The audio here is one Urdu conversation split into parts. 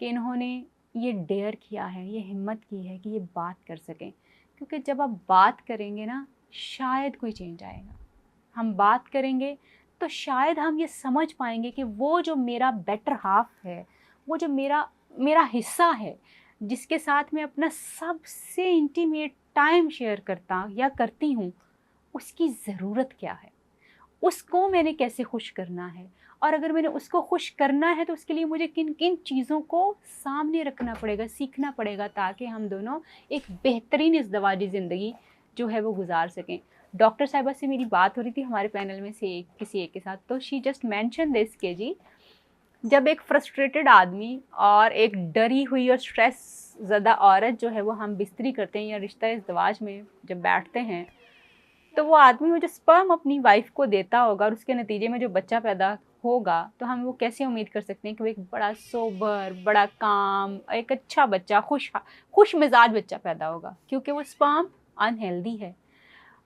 کہ انہوں نے یہ ڈیئر کیا ہے, یہ ہمت کی ہے کہ یہ بات کر سکیں, کیونکہ جب آپ بات کریں گے نا شاید کوئی چینج آئے گا. ہم بات کریں گے تو شاید ہم یہ سمجھ پائیں گے کہ وہ جو میرا بیٹر ہاف ہے, وہ جو میرا حصہ ہے, جس کے ساتھ میں اپنا سب سے انٹیمیٹ ٹائم شیئر کرتا یا کرتی ہوں, اس کی ضرورت کیا ہے, اس کو میں نے کیسے خوش کرنا ہے, اور اگر میں نے اس کو خوش کرنا ہے تو اس کے لیے مجھے کن کن چیزوں کو سامنے رکھنا پڑے گا, سیکھنا پڑے گا, تاکہ ہم دونوں ایک بہترین ازدواجی زندگی جو ہے وہ گزار سکیں. ڈاکٹر صاحبہ سے میری بات ہو رہی تھی ہمارے پینل میں سے کسی ایک کے ساتھ, تو شی جسٹ مینشن دس کہ جی جب ایک فرسٹریٹڈ آدمی اور ایک ڈری ہوئی اور اسٹریس زدہ عورت جو ہے وہ ہم بستری کرتے ہیں یا رشتہ ازدواج میں جب بیٹھتے ہیں, تو وہ آدمی وہ جو سپرم اپنی وائف کو دیتا ہوگا اور اس کے نتیجے میں جو بچہ پیدا ہوگا, تو ہم وہ کیسے امید کر سکتے ہیں کہ وہ ایک بڑا سوبر, بڑا کام, ایک اچھا بچہ, خوش مزاج بچہ پیدا ہوگا, کیونکہ وہ سپرم انہیلدی ہے.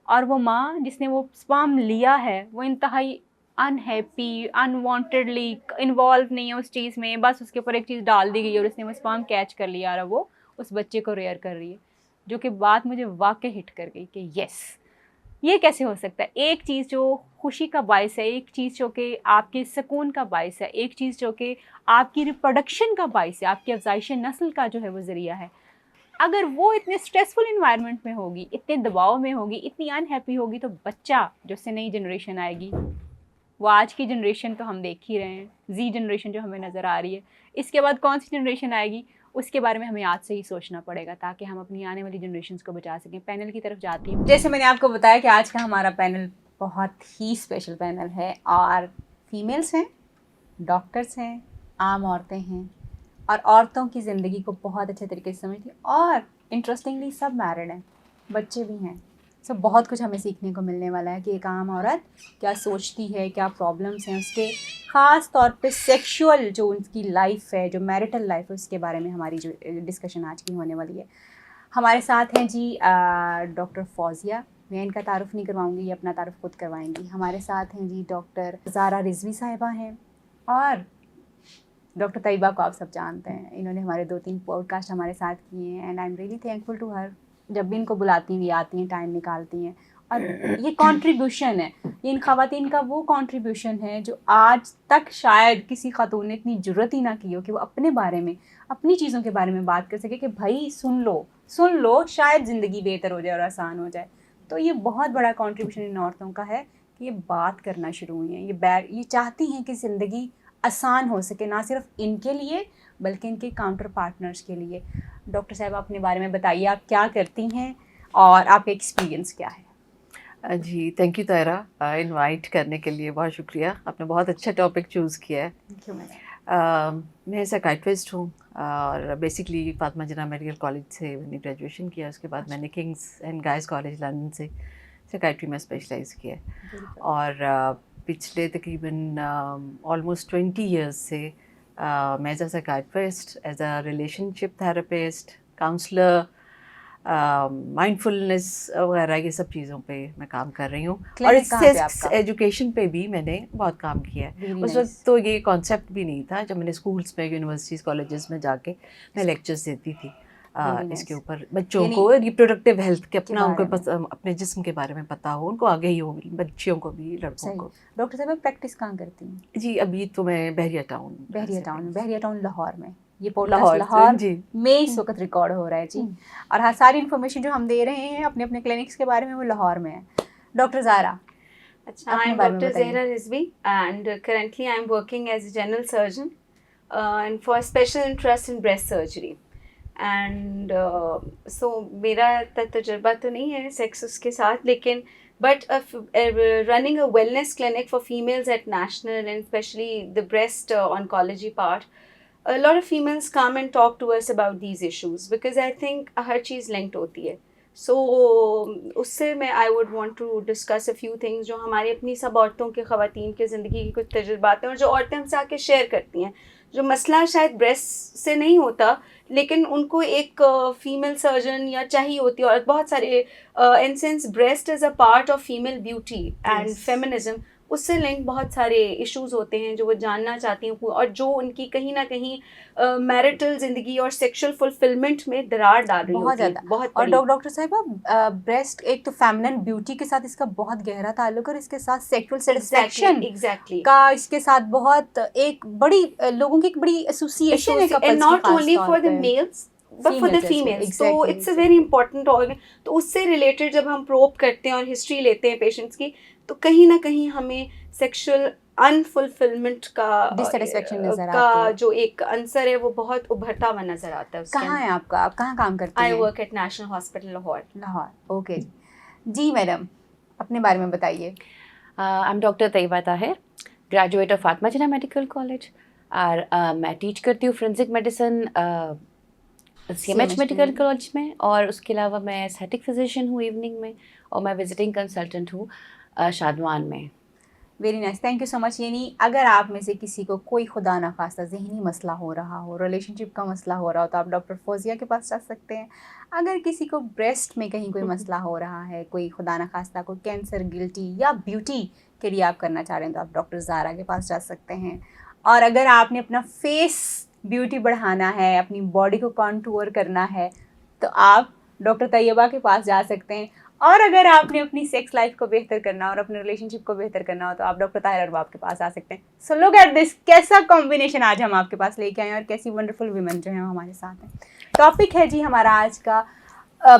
اور وہ ماں جس نے وہ سپرم لیا ہے وہ انتہائی انہیپی, انوانٹیڈلی انوالو نہیں ہے اس چیز میں, بس اس کے اوپر ایک چیز ڈال دی گئی اور اس نے وہ سپرم کیچ کر لیا اور وہ اس بچے کو ریئر کر رہی ہے. جو کہ بات مجھے واقعی ہٹ کر گئی کہ یس, یہ کیسے ہو سکتا ہے. ایک چیز جو خوشی کا باعث ہے, ایک چیز جو کہ آپ کے سکون کا باعث ہے, ایک چیز جو کہ آپ کی ریپروڈکشن کا باعث ہے, آپ کی افزائش نسل کا جو ہے وہ ذریعہ ہے, اگر وہ اتنے اسٹریسفل انوائرمنٹ میں ہوگی, اتنے دباؤ میں ہوگی, اتنی انہیپی ہوگی, تو بچہ جو سے نئی جنریشن آئے گی, وہ آج کی جنریشن تو ہم دیکھ ہی رہے ہیں, زی جنریشن جو ہمیں نظر آ رہی ہے, اس کے بعد کون سی جنریشن آئے گی, اس کے بارے میں ہمیں آج سے ہی سوچنا پڑے گا تاکہ ہم اپنی آنے والی جنریشنز کو بچا سکیں. پینل کی طرف جاتی ہوں. جیسے میں نے آپ کو بتایا کہ آج کا ہمارا پینل بہت ہی اسپیشل پینل ہے, اور فیمیلز ہیں, ڈاکٹرز ہیں, عام عورتیں ہیں, اور عورتوں کی زندگی کو بہت اچھے طریقے سے سمجھتی ہیں, اور انٹرسٹنگلی سب میرڈ ہیں, بچے بھی ہیں. سب بہت کچھ ہمیں سیکھنے کو ملنے والا ہے کہ ایک عام عورت کیا سوچتی ہے, کیا پرابلمس ہیں اس کے, خاص طور پہ سیکشول جو ان کی لائف ہے, جو میرٹل لائف ہے, اس کے بارے میں ہماری جو ڈسکشن آج کی ہونے والی ہے. ہمارے ساتھ ہیں جی ڈاکٹر فوزیہ, میں ان کا تعارف نہیں کرواؤں گی, یہ اپنا تعارف خود کروائیں گی. ہمارے ساتھ ہیں جی ڈاکٹر زارا رضوی صاحبہ ہیں, اور ڈاکٹر طیبہ کو آپ سب جانتے ہیں, انہوں نے ہمارے 2-3 پوڈ کاسٹ ہمارے ساتھ کیے ہیں, and I am really thankful to her. جب بھی ان کو بلاتی ہیں یہ آتی ہیں, ٹائم نکالتی ہیں, اور یہ کنٹریبیوشن ہے, یہ ان خواتین کا وہ کنٹریبیوشن ہے جو آج تک شاید کسی خاتون نے اتنی جرت ہی نہ کی ہو کہ وہ اپنے بارے میں, اپنی چیزوں کے بارے میں بات کر سکے کہ بھائی سن لو, شاید زندگی بہتر ہو جائے اور آسان ہو جائے. تو یہ بہت بڑا کنٹریبیوشن ان عورتوں کا ہے کہ یہ بات کرنا شروع ہوئی ہیں, یہ چاہتی ہیں کہ زندگی آسان ہو سکے, نہ صرف ان کے لیے بلکہ ان کے کاؤنٹر پارٹنرز کے لیے. ڈاکٹر صاحب اپنے بارے میں بتائیے, آپ کیا کرتی ہیں اور آپ کا ایکسپیرینس کیا ہے؟ جی تھینک یو طاہرہ, انوائٹ کرنے کے لیے بہت شکریہ. آپ نے بہت اچھا ٹاپک چوز کیا ہے. میں سائیکائٹرسٹ ہوں, اور basically Fatima Jinnah medical college سے میں نے گریجویشن کیا. اس کے بعد میں نے kings and guys college London سے سائیکائٹری میں اسپیشلائز کیا ہے, اور پچھلے تقریباً آلموسٹ 20 ایئرس سے میں as a psychiatrist, as a relationship therapist, counsellor, mindfulness وغیرہ یہ سب چیزوں پہ میں کام کر رہی ہوں. اور سیکس ایجوکیشن پہ بھی میں نے بہت کام کیا ہے. اس وقت تو یہ کانسیپٹ بھی نہیں تھا, جب میں نے اسکولس میں, یونیورسٹیز, کالجز میں جا کے میں لیکچرز دیتی تھی اس کے اوپر, بچوں کو ریپروڈکٹیو ہیلتھ کے اپنا, ان کو اپنے جسم کے بارے میں پتہ ہو, ان کو آگے ہی ہو, بچیوں کو بھی, لڑکوں کو. ڈاکٹر صاحب پریکٹس کہاں کرتی ہیں؟ جی ابھی تو میں بحریہ ٹاؤن لاہور میں. یہ پوڈکاسٹ لاہور میں اس وقت ریکارڈ ہو رہا ہے جی, اور ہاں ساری انفارمیشن جو ہم دے رہے ہیں اپنے اپنے کلینکس کے بارے میں وہ لاہور میں ہے. ڈاکٹر زارا. اچھا, I am doctor Zahra Rizvi and currently I am working as a general surgeon and for special interest in breast surgery. And so میرا تجربہ تو نہیں ہے سیکس اس کے ساتھ, لیکن but running a wellness clinic for females at national, and especially the breast oncology part, a lot of females come and talk to us about these issues because I think ہر چیز linked ہوتی ہے. So اس سے میں I would want to discuss a few things جو ہماری اپنی سب عورتوں کے, خواتین کے زندگی کی کچھ تجربات ہیں, اور جو عورتیں ہم سے آ کے شیئر کرتی ہیں, جو مسئلہ شاید بریسٹ سے نہیں ہوتا لیکن ان کو ایک فیمیل سرجن یا چاہیے ہوتی ہے. اور بہت سارے ان sense breast is a part of female beauty and feminism, اس سے لنک بہت سارے ایشوز ہوتے ہیں جو وہ جاننا چاہتی ہیں, اور جو ان کی کہیں نہ کہیں میرٹل زندگی اور سیکشل فلفلمنٹ میں درار ڈال رہی ہوتی ہے. بہت. اور ڈاکٹر صاحبہ بریسٹ ایک تو فیمنن بیوٹی کے ساتھ اس کا بہت گہرا تعلق ہے, اور اس کے ساتھ سیکشل سیٹسفیکشن کا اس کے ساتھ بہت ایک بڑی لوگوں کی ایک بڑی ایسوسیشن ہے کپلز کی, not only for the males but for the females. So it's a very important organ. تو اس سے ریلیٹڈ جب ہم پروب کرتے ہیں اور ہسٹری لیتے ہیں پیشنٹس کی, تو کہیں نہ کہیں ہمیں سیکشل انفلفلمنٹ کا جو ایک عنصر ہے وہ بہت ابھرتا ہوا نظر آتا ہے. کہاں ہے آپ کا, آپ کہاں کام کرتے ہیں؟ I work at National Hospital Lahore. Okay جی میڈم اپنے بارے میں بتائیے. I'm doctor Tayyaba Tahir, graduate of Fatima Jinnah medical college, اور میں ٹیچ کرتی ہوں forensic medicine CMH medical college میں, اور اس کے علاوہ میں اسٹیٹک فزیشین ہوں ایوننگ میں, اور میں وزٹنگ کنسلٹنٹ ہوں شادوان میں. Very nice, thank you so much. یعنی اگر آپ میں سے کسی کو کوئی خدا نخواستہ ذہنی مسئلہ ہو رہا ہو, ریلیشن شپ کا مسئلہ ہو رہا ہو, تو آپ ڈاکٹر فوزیہ کے پاس جا سکتے ہیں. اگر کسی کو بریسٹ میں کہیں کوئی مسئلہ ہو رہا ہے, کوئی خدا نخواستہ کوئی کینسر, گلٹی یا بیوٹی کے لیے آپ کرنا چاہ رہے ہیں, تو آپ ڈاکٹر زارا کے پاس جا سکتے ہیں. اور اگر آپ نے اپنا فیس بیوٹی بڑھانا ہے, اپنی باڈی کو کانٹور کرنا ہے, تو آپ ڈاکٹر طیبہ کے پاس جا سکتے ہیں. اور اگر آپ نے اپنی سیکس لائف کو بہتر کرنا اور اپنے ریلیشن شپ کو بہتر کرنا ہو, تو آپ ڈاکٹر طاہر ارباب کے پاس آ سکتے ہیں. سو لک ایٹ دس, کیسا کمبینیشن آج ہم آپ کے پاس لے کے آئے ہیں, اور کیسی ونڈرفل ویمن جو ہیں ہمارے ساتھ ہیں. ٹاپک ہے جی ہمارا آج کا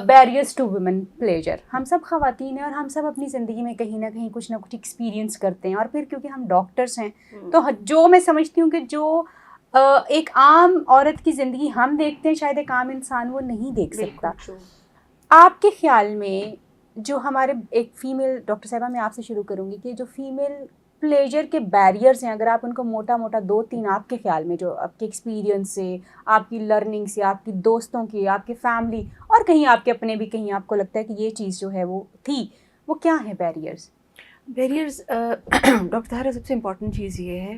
بیریئرز ٹو ویمن پلیجر. ہم سب خواتین ہیں, اور ہم سب اپنی زندگی میں کہیں نہ کہیں کچھ نہ کچھ ایکسپیرینس کرتے ہیں, اور پھر کیونکہ ہم ڈاکٹرس ہیں, تو جو میں سمجھتی ہوں کہ جو ایک عام عورت کی زندگی ہم دیکھتے ہیں, شاید ایک عام انسان وہ نہیں دیکھ سکتا. آپ کے خیال میں جو ہمارے ایک فیمیل, ڈاکٹر صاحبہ میں آپ سے شروع کروں گی, کہ جو فیمیل پلیجر کے بیریئرز ہیں, اگر آپ ان کو موٹا موٹا 2-3 آپ کے خیال میں, جو آپ کے ایکسپیرینس سے, آپ کی لرننگ سے, آپ کی دوستوں کی, آپ کی فیملی, اور کہیں آپ کے اپنے بھی کہیں آپ کو لگتا ہے کہ یہ چیز جو ہے وہ تھی, وہ کیا ہے بیریئرز؟ ڈاکٹر طاہرہ سب سے امپورٹنٹ چیز یہ ہے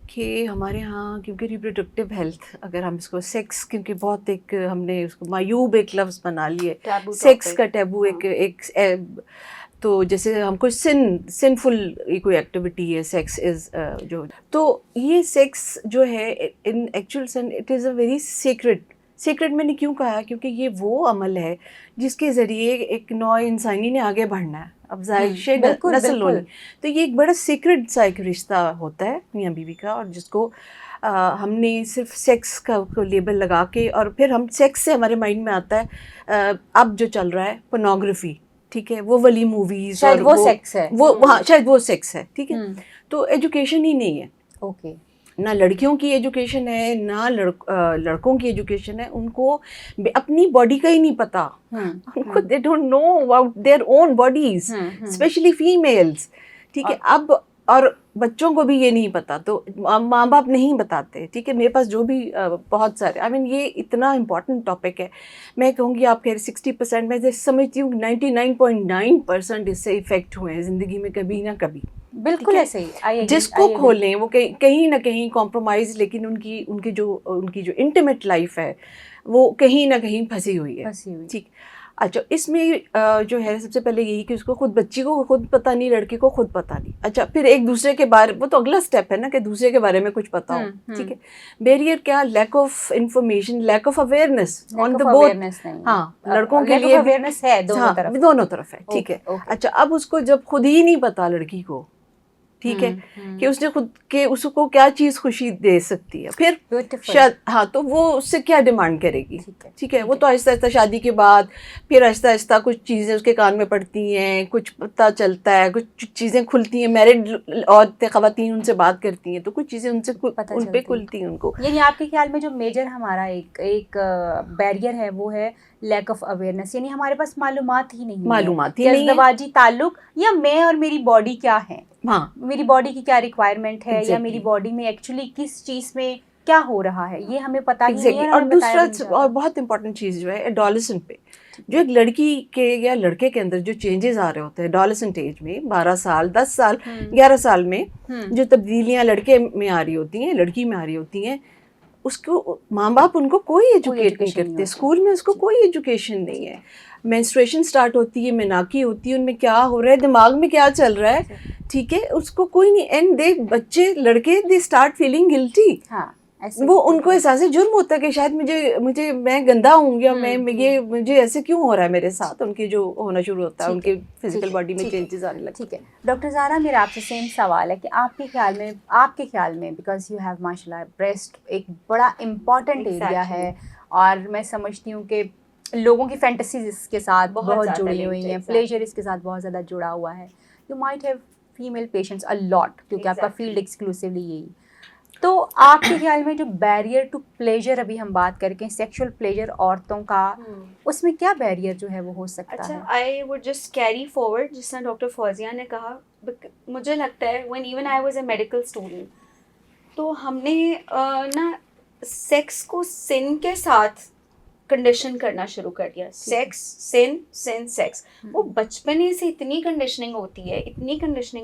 کہ ہمارے ہاں کیونکہ ریپروڈکٹیو ہیلتھ, اگر ہم اس کو سیکس, کیونکہ بہت ایک ہم نے اس کو معیوب ایک لفظ بنا لیے, سیکس کا ٹیبو ایک, تو جیسے ہم کو سنفل کوئی ایکٹیویٹی ہے سیکس از جو, تو یہ سیکس جو ہے in actual seen it is a very secret میں نے کیوں کہا, کیونکہ یہ وہ عمل ہے جس کے ذریعے ایک نوع انسانی نے آگے بڑھنا ہے, افزائش نسل ہونی. تو یہ ایک بڑا سیکرٹ سا ایک رشتہ ہوتا ہے میاں بیوی کا, اور جس کو ہم نے صرف سیکس کا لیبل لگا کے, اور پھر ہم سیکس سے ہمارے مائنڈ میں آتا ہے اب جو چل رہا ہے پورنوگرافی, ٹھیک ہے, وہ والی موویز, شاید وہ سیکس ہے, ہاں شاید وہ سیکس ہے, ٹھیک ہے. تو ایجوکیشن ہی نہیں ہے. اوکے, نہ لڑکیوں کی ایجوکیشن ہے, نہ لڑکوں کی ایجوکیشن ہے. ان کو اپنی باڈی کا ہی نہیں پتا, ان کو they don't know about their own bodies, especially families, ٹھیک ہے. اب اور بچوں کو بھی یہ نہیں پتا, تو ماں باپ نہیں بتاتے, ٹھیک ہے. میرے پاس جو بھی بہت سارے, آئی مین یہ اتنا امپورٹنٹ ٹاپک ہے. میں کہوں گی آپ کہہ رہے 60%, میں سمجھتی ہوں 99.9% اس سے افیکٹ ہوئے ہیں زندگی میں کبھی نہ کبھی. بالکل ایسے ہی, جس کو کھولیں وہ کہیں نہ کہیں کمپرومائز, لیکن ان کی جو انٹیمیٹ لائف ہے وہ کہیں نہ کہیں پھنسی ہوئی ہے, ٹھیک. اچھا, اس میں جو ہے سب سے پہلے یہی کہ اس کو خود, بچی کو خود پتہ نہیں, لڑکے کو خود پتہ نہیں. اچھا, پھر ایک دوسرے کے بارے, وہ تو اگلا اسٹیپ ہے نا کہ دوسرے کے بارے میں کچھ پتہ ہو, ٹھیک ہے. بیریئر کیا, lack of information, lack of awareness on the both. ہاں, لڑکوں کے لیے اویئرنیس ہے, دونوں طرف ہے, ٹھیک ہے. اچھا, اب اس کو جب خود ہی نہیں پتہ لڑکی کو, ٹھیک ہے, کہ اس نے خود کہ اس کو کیا چیز خوشی دے سکتی ہے, پھر ہاں, تو وہ اس سے کیا ڈیمانڈ کرے گی, ٹھیک ہے. وہ تو آہستہ آہستہ شادی کے بعد پھر آہستہ آہستہ کچھ چیزیں اس کے کان میں پڑتی ہیں, کچھ پتہ چلتا ہے, کچھ چیزیں کھلتی ہیں, میرڈ عورتیں خواتین ان سے بات کرتی ہیں, تو کچھ چیزیں ان سے ان پہ کھلتی ہیں ان کو. یعنی آپ کے خیال میں جو میجر ہمارا ایک بیریئر ہے وہ ہے لیک آف اویئرنیس, یعنی ہمارے پاس معلومات ہی نہیں ہے ازدواجی تعلق, یا میں اور میری باڈی کیا ہے, ہاں, میری باڈی کی کیا ریکوائرمنٹ ہے, یا میری باڈی میں ایکچولی کس چیز میں کیا ہو رہا ہے, یہ ہمیں پتہ ہی نہیں ہے. اور دوسرا اور بہت امپورٹنٹ چیز جو ہے ایڈولسنٹ پہ, جو ایک لڑکی کے یا لڑکے کے اندر جو چینجز آ رہے ہوتے ہیں ایڈولسنٹ ایج میں, 12 سال 10 سال 11 سال میں جو تبدیلیاں لڑکے میں آ رہی ہوتی ہیں, لڑکی میں آ رہی ہوتی ہیں, اس کو ماں باپ ان کو کوئی ایجوکیٹ نہیں کرتے, اسکول میں اس کو کوئی ایجوکیشن نہیں ہے. مینسٹریشن اسٹارٹ ہوتی ہے, میناکی ہوتی ہے, ان میں کیا ہو رہا ہے, دماغ میں کیا چل رہا ہے, ٹھیک ہے, اس کو کوئی نہیں. اینڈ دے بچے لڑکے دے اسٹارٹ فیلنگ گلٹی, وہ ان کو احساس جرم ہوتا ہے کہ شاید مجھے میں گندا ہوں یا مجھے ایسے کیوں ہو رہا ہے میرے ساتھ. ان کی جو ہونا شروع ہوتا ہے, ان کے فزیکل باڈی میں چینجز آنے لگتے ہیں. ٹھیک ہے ڈاکٹر زہرا, میرا آپ سے سیم سوال ہے کہ آپ کے خیال میں بیکاز یو ہیو ماشاء اللہ بریسٹ ایک بڑا امپورٹنٹ ایریا ہے, اور میں سمجھتی ہوں کہ لوگوں کی فینٹیسیز اس کے ساتھ بہت جڑی ہوئی ہیں, پلیجر اس کے ساتھ بہت زیادہ جڑا ہوا ہے. You might have female patients a lot, کیونکہ آپ کا فیلڈ ایکسکلوسیولی یہی. تو آپ کے خیال میں جو بیریئر ٹو پلیجر ابھی ہم بات کر کے سیکشل پلیجر عورتوں کا, اس میں کیا بیریئر جو ہے وہ ہو سکتا ہے؟ اچھا, I would just carry forward جس طرح ڈاکٹر فوزیہ نے کہا. مجھے لگتا ہے when even I was a medical student, تو ہم نے نا سیکس کو سن کے ساتھ کنڈیشن کرنا شروع کر دیا. سیکس سن سیکس, وہ بچپنے سے اتنی کنڈیشننگ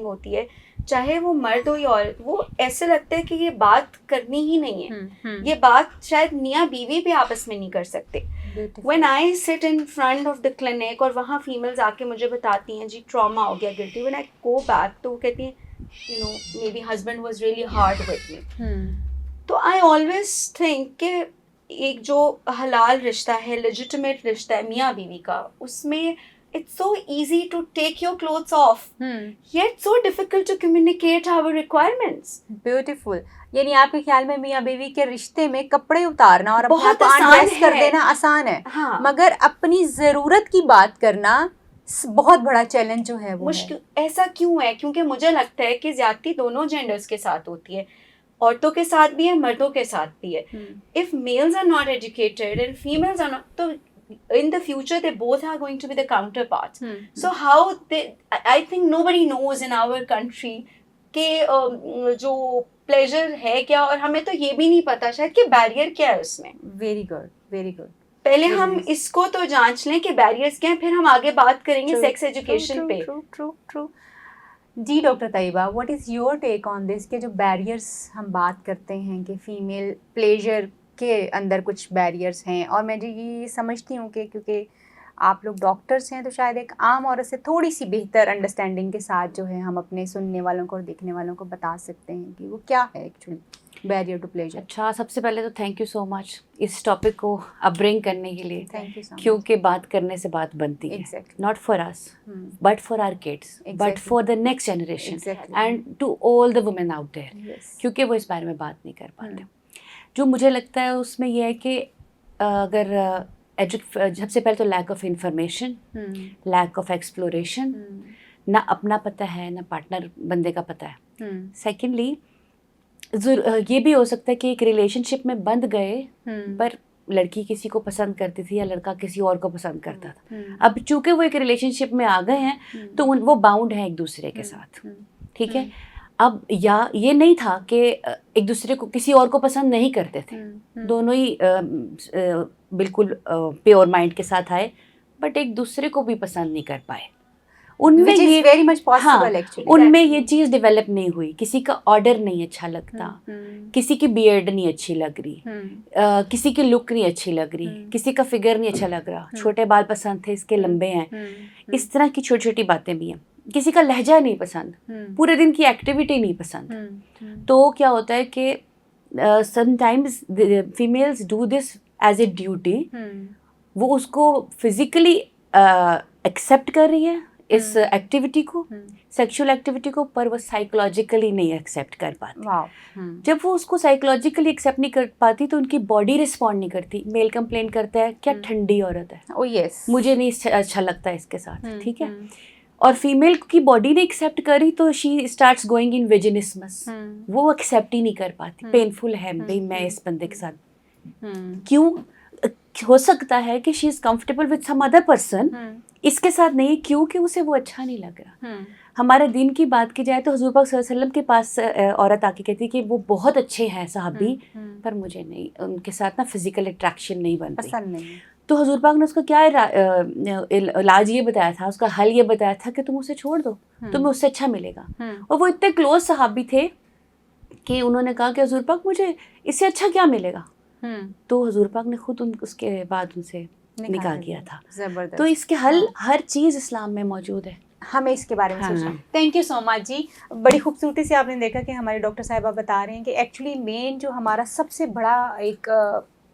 ہوتی ہے چاہے وہ مرد ہو یا عورت. وہ ایسے لگتا ہے کہ یہ بات کرنی ہی نہیں ہے, یہ بات شاید میاں بیوی بھی آپس میں نہیں کر سکتے. وین آئی سٹ in front of the clinic, اور وہاں فیمیلز آ کے مجھے بتاتی ہیں جی ٹراما ہو گیا گلٹی, وین آئی گو بیک تو وہ کہتی ہیں you know maybe husband was really hard with me. تو آئی آلویز تھنک کہ ایک جو حلال رشتہ ہے, لیجیٹمیٹ رشتہ ہے میاں بیوی کا, اس میں it's so easy to take your clothes off, yet so difficult to communicate our requirements. Beautiful. یعنی آپ کے خیال میں میاں بیوی کے رشتے میں کپڑے اتارنا اور بہت آسان کر دینا آسان ہے, مگر اپنی ضرورت کی بات کرنا بہت بڑا چیلنج جو ہے وہ مشکل. ایسا کیوں ہے؟ کیونکہ مجھے لگتا ہے کہ زیادتی دونوں جینڈرز کے ساتھ ہوتی ہے, عورتوں کے ساتھ بھی ہے, مردوں کے ساتھ بھی ہے. If males are not educated and females are not, تو in the future they both are going to be the counterparts. So how I think nobody knows in our country کہ جو pleasure ہے کیا, اور ہمیں تو یہ بھی نہیں پتا شاید کہ بیریئر کیا ہے اس میں. Very good. پہلے ہم اس کو تو جانچ لیں کہ بیریئرز کیا ہیں, پھر ہم آگے بات کریں گے سیکس ایجوکیشن پہ. ٹرو. جی doctor Tayyaba, what is your take on this کہ جو بیریئرس ہم بات کرتے ہیں کہ فیمیل پلیجر کے اندر کچھ بیریئرس ہیں, اور میں یہ سمجھتی ہوں کہ کیونکہ آپ لوگ ڈاکٹرس ہیں تو شاید ایک عام عورت سے تھوڑی سی بہتر انڈرسٹینڈنگ کے ساتھ جو ہے ہم اپنے سننے والوں کو اور دیکھنے والوں کو بتا سکتے ہیں کہ وہ کیا ہے ایکچولی بیریئر ٹو پلیجر. اچھا, سب سے پہلے تو تھینک یو سو مچ اس ٹاپک کو اب برنگ کرنے کے لیے. Thank you so much. کیونکہ بات کرنے سے بات بنتی ہے, not for us but for our kids, but for the next generation and to all the women out there, کیونکہ وہ اس بارے میں بات نہیں کر پاتے. جو مجھے لگتا ہے اس میں یہ ہے کہ اگر سب سے پہلے تو lack of information, lack of exploration, نہ اپنا پتہ ہے نہ پارٹنر بندے کا پتہ ہے. سیکنڈلی یہ بھی ہو سکتا ہے کہ ایک ریلیشن شپ میں بند گئے پر لڑکی کسی کو پسند کرتی تھی یا لڑکا کسی اور کو پسند کرتا تھا. اب چونکہ وہ ایک ریلیشن شپ میں آ گئے ہیں تو وہ باؤنڈ ہیں ایک دوسرے کے ساتھ, ٹھیک ہے. اب یا یہ نہیں تھا کہ ایک دوسرے کو کسی اور کو پسند نہیں کرتے تھے, دونوں ہی بالکل پیور مائنڈ کے ساتھ آئے بٹ ایک دوسرے کو بھی پسند نہیں کر پائے. ان میں یہ چیز ڈیولپ نہیں ہوئی, کسی کا آرڈر نہیں اچھا لگتا, کسی کی بیئرڈ نہیں اچھی لگ رہی, کسی کی لک نہیں اچھی لگ رہی, کسی کا فگر نہیں اچھا لگ رہا, چھوٹے بال پسند تھے اس کے لمبے ہیں, اس طرح کی چھوٹی چھوٹی باتیں بھی ہیں. کسی کا لہجہ نہیں پسند, پورے دن کی ایکٹیویٹی نہیں پسند. تو کیا ہوتا ہے کہ some times females do this as a duty, وہ اس کو فزیکلی ایکسیپٹ کر رہی ہے اس ایکٹیویٹی کو, سیکشول ایکٹیویٹی کو, پر وہ سائیکولوجیکلی نہیں ایکسیپٹ کر پاتی. جب وہ اس کو سائیکولوجیکلی ایکسیپٹ نہیں کر پاتی تو ان کی باڈی رسپونڈ نہیں کرتی. میل کمپلین کرتا ہے کیا ٹھنڈی عورت ہے, مجھے نہیں اچھا لگتا ہے اس کے ساتھ, ٹھیک ہے. اور فیمیل کی باڈی نے ایکسیپٹ کری تو شی اسٹارٹس گوئنگ ان ویجنسمس, وہ ایکسیپٹ ہی نہیں کر پاتی. پینفل ہے بھائی میں اس بندے کے ساتھ, کیوں ہو سکتا ہے کہ she is comfortable with some other person, اس کے ساتھ نہیں, کیونکہ اسے وہ اچھا نہیں لگ رہا. ہمارے دین کی بات کی جائے تو حضور پاک صلی اللہ علیہ وسلم کے پاس عورت آ کے کہتی کہ وہ بہت اچھے ہیں صحابی, پر مجھے نہیں, ان کے ساتھ نا فزیکل اٹریکشن نہیں بنتی. تو حضور پاک نے اس کو کیا علاج یہ بتایا تھا, اس کا حل یہ بتایا تھا کہ تم اسے چھوڑ دو, تمہیں اس سے اچھا ملے گا. اور وہ اتنے کلوز صحابی تھے کہ انہوں نے کہا کہ حضور پاک مجھے اس سے اچھا کیا ملے گا, تو حضور پاک نے خود اس کے بعد ان سے نکاح کیا تھا. زبردست. تو اس کے حل ہر چیز اسلام میں موجود ہے. ہمیں اس کے بارے میں سوچنا. تھینک یو سو مچ جی. بڑی خوبصورتی سے آپ نے دیکھا کہ ہمارے ڈاکٹر صاحبہ بتا رہے ہیں کہ ایکچولی مین جو ہمارا سب سے بڑا ایک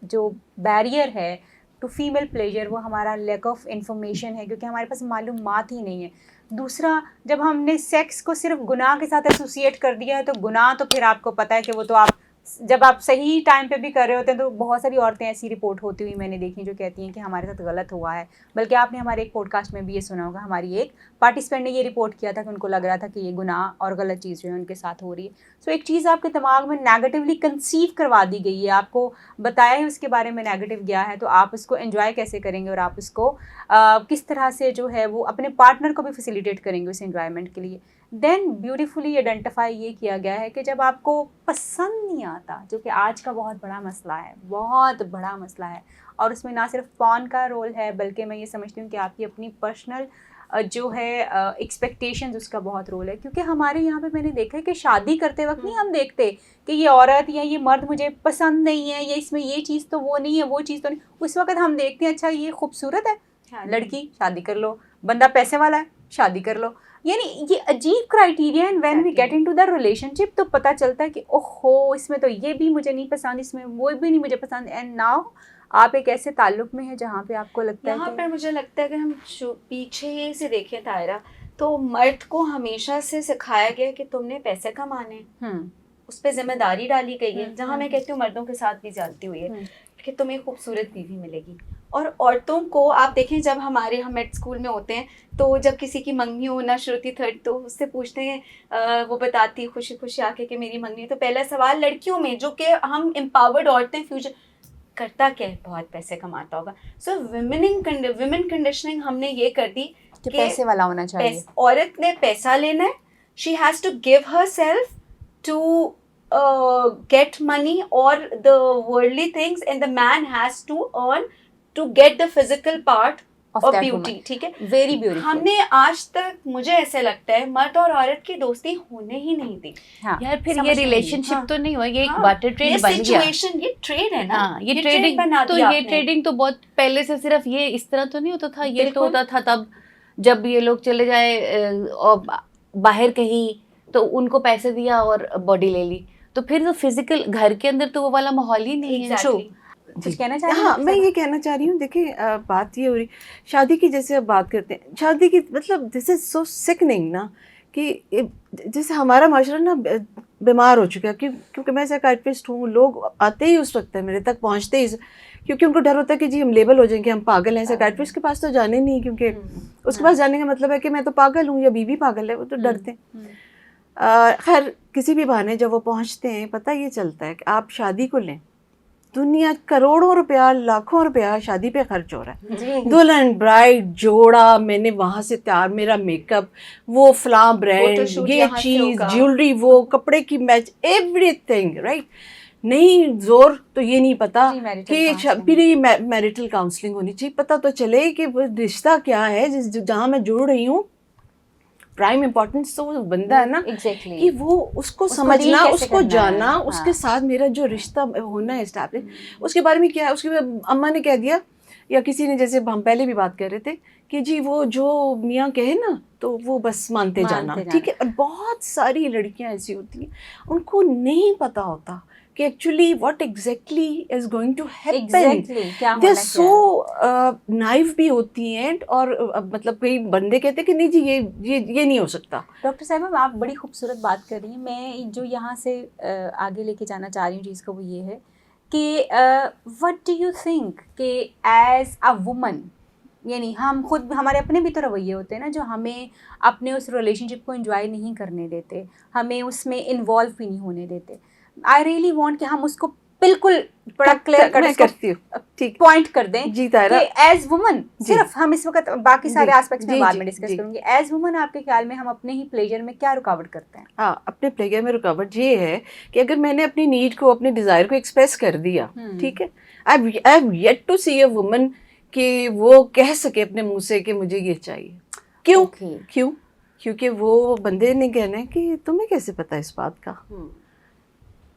جو بیریئر ہے ٹو فیمیل پلیجر وہ ہمارا لیک آف انفارمیشن ہے, کیونکہ ہمارے پاس معلومات ہی نہیں ہے. دوسرا, جب ہم نے سیکس کو صرف گناہ کے ساتھ ایسوسیٹ کر دیا ہے تو گناہ تو پھر آپ کو پتہ ہے کہ وہ تو آپ جب آپ صحیح ٹائم پہ بھی کر رہے ہوتے ہیں تو بہت ساری عورتیں ایسی رپورٹ ہوتی ہوئی میں نے دیکھی جو کہتی ہیں کہ ہمارے ساتھ غلط ہوا ہے. بلکہ آپ نے ہمارے ایک پوڈ کاسٹ میں بھی یہ سنا ہوگا, ہماری ایک پارٹیسپینٹ نے یہ رپورٹ کیا تھا کہ ان کو لگ رہا تھا کہ یہ گناہ اور غلط چیز جو ہے ان کے ساتھ ہو رہی ہے. سو ایک چیز آپ کے دماغ میں نیگیٹیولی کنسیو کروا دی گئی ہے, آپ کو بتایا ہے اس کے بارے میں نیگیٹو گیا ہے, تو آپ اس کو انجوائے کیسے کریں گے اور آپ اس کو کس طرح سے جو ہے وہ اپنے پارٹنر کو بھی فیسیلیٹیٹ کریں گے اس انجوائمنٹ کے لیے. دین بیوٹیفلی آئیڈینٹیفائی یہ کیا گیا ہے کہ جب آپ کو پسند نہیں آتا, جو کہ آج کا بہت بڑا مسئلہ ہے, بہت بڑا مسئلہ ہے, اور اس میں نہ صرف پون کا رول ہے بلکہ میں یہ سمجھتی ہوں کہ آپ کی اپنی پرسنل جو ہے ایکسپیکٹیشنز اس کا بہت رول ہے. کیونکہ ہمارے یہاں پہ میں نے دیکھا ہے کہ شادی کرتے وقت نہیں ہم دیکھتے کہ یہ عورت یا یہ مرد مجھے پسند نہیں ہے یا اس میں یہ چیز تو وہ نہیں ہے, وہ چیز تو نہیں. اس وقت ہم دیکھتے ہیں اچھا یہ خوبصورت ہے لڑکی, شادی کر لو, بندہ پیسے والا ہے, شادی کر لو. یعنی یہ عجیب criteria, and when we get into the relationship تو پتہ چلتا ہے کہ اوہو اس میں تو یہ بھی مجھے نہیں پسند, اس میں وہ بھی نہیں مجھے پسند. اینڈ ناؤ آپ ایک ایسے تعلق میں ہیں جہاں پہ آپ کو لگتا ہے یہاں پر مجھے لگتا ہے کہ ہم پیچھے سے دیکھیں طاہرہ, تو مرد کو ہمیشہ سے سکھایا گیا کہ تم نے پیسے کمانے, اس پہ ذمہ داری ڈالی گئی ہے. جہاں میں کہتی ہوں مردوں کے ساتھ بھی زیادتی ہوئی ہے کہ تمہیں خوبصورت بیوی ملے گی. اور عورتوں کو آپ دیکھیں جب ہم ایٹ اسکول میں ہوتے ہیں تو جب کسی کی منگنی ہونا شروع ہوتی تھرڈ تو اس سے پوچھتے ہیں, وہ بتاتی خوشی خوشی آ کے کہ میری منگنی, تو پہلا سوال لڑکیوں میں جو کہ ہم امپاورڈ عورتیں فیوچر کرتا کیا ہے, بہت پیسے کماتا ہوگا. سو ویمن کنڈیشننگ ہم نے یہ کر دی کہ پیسے والا ہونا چاہیے. عورت نے پیسہ لینا ہے, she has to give herself to get money or the worldly things, and the man has to earn to get the physical part of beauty. ٹھیک ہے, very beautiful. ہم نے آج تک مجھے ایسے لگتا ہے مرد اور عورت کی دوستی ہونے ہی نہیں دی. یار پھر یہ ریلیشن شپ تو نہیں ہوا, یہ ایک بارٹر ٹریڈ بن گیا. یہ ٹریڈ ہے نا, یہ ٹریڈنگ تو یہ ٹریڈنگ تو بہت پہلے سے, صرف یہ اس طرح تو نہیں ہوتا تھا. یہ تو ہوتا تھا تب جب یہ لوگ چلے جائے باہر کہیں تو ان کو پیسے دیا اور باڈی لے لی, تو پھر تو فزیکل گھر کے اندر تو وہ والا ماحول ہی نہیں ہے. کچھ کہنا چاہ رہی ہیں؟ ہاں میں یہ کہنا چاہ رہی ہوں, دیکھیں بات یہ ہو رہی شادی کی, جیسے اب بات کرتے ہیں شادی کی, مطلب دس از سو سکننگ نا, کہ جیسے ہمارا معاشرہ نا بیمار ہو چکا ہے. کیونکہ میں سائیکیٹرسٹ ہوں, لوگ آتے ہی اس وقت ہے میرے تک, پہنچتے ہی کیونکہ ان کو ڈر ہوتا ہے کہ جی ہم لیبل ہو جائیں گے, ہم پاگل ہیں. سائیکیٹرسٹ کے پاس تو جانے نہیں, کیونکہ اس کے پاس جانے کا مطلب ہے کہ میں تو پاگل ہوں یا بیوی پاگل ہے, وہ تو ڈرتے ہیں. خیر کسی بھی بہانے جب وہ پہنچتے ہیں پتہ یہ چلتا ہے کہ آپ شادی کو لیں, دنیا کروڑوں روپیہ لاکھوں روپیہ شادی پہ خرچ ہو رہا ہے. دلہن برائڈ جوڑا, میں نے وہاں سے تیار, میرا میک اپ, وہ فلاں برانڈ, یہ چیز, جیولری, وہ کپڑے کی میچ, ایوری تھنگ رائٹ. نہیں زور تو یہ نہیں پتا کہ پھر میریٹل کاؤنسلنگ ہونی چاہیے, پتہ تو چلے کہ رشتہ کیا ہے جہاں میں جڑ رہی ہوں. پرائم امپورٹنس تو وہ بندہ ہے نا, کہ وہ اس کو سمجھنا, اس کو جاننا, اس کے ساتھ میرا جو رشتہ ہونا ہے اسٹیبلش, اس کے بارے میں کیا ہے. اس کے اماں نے کہہ دیا یا کسی نے, جیسے ہم پہلے بھی بات کر رہے تھے کہ جی وہ جو میاں کہے نا تو وہ بس مانتے جانا, ٹھیک ہے. اور بہت ساری لڑکیاں ایسی ہوتی ہیں ان کو نہیں پتہ ہوتا کہ actually what exactly is going to happen. They are so naive بھی ہوتی ہیں, اور مطلب کئی بندے کہتے ہیں کہ نہیں جی یہ نہیں ہو سکتا. ڈاکٹر صاحبہ آپ بڑی خوبصورت بات کر رہی ہیں. میں جو یہاں سے آگے لے کے جانا چاہ رہی ہوں چیز کو وہ یہ ہے کہ وٹ ڈو یو تھنک کہ ایز اے وومن, یعنی ہم خود, ہمارے اپنے بھی تو رویے ہوتے ہیں نا جو ہمیں اپنے اس ریلیشن شپ کو انجوائے نہیں کرنے دیتے, ہمیں اس میں انوالو بھی نہیں ہونے دیتے. آئی ریئلی وانٹ کہ ہم اس کو بالکل بڑا کلیئر کرتی ہوں, پوائنٹ کر دیں کہ ایز وومن, صرف ہم اس وقت باقی سارے آسپیکٹس میں بعد میں ڈسکس کروں گی, ایز وومن آپ کے خیال میں ہم اپنے ہی پلیجر میں کیا رکاوٹ کرتے ہیں؟ ہاں, اپنے پلیجر میں رکاوٹ یہ ہے کہ اگر میں نے اپنی نیڈ کو, اپنے ڈیزائر کو ایکسپریس کر دیا, ٹھیک ہے, I have yet to see a woman کہ وہ کہہ سکے اپنے منہ سے کہ مجھے یہ چاہیے. کیوں؟ کیونکہ وہ بندے نے کہنا ہے کہ تمہیں کیسے پتا اس بات کا,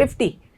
50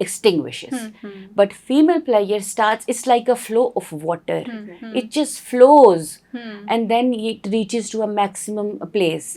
extinguishes. But female player starts, it's like a flow of water. It just flows and then it reaches to a maximum place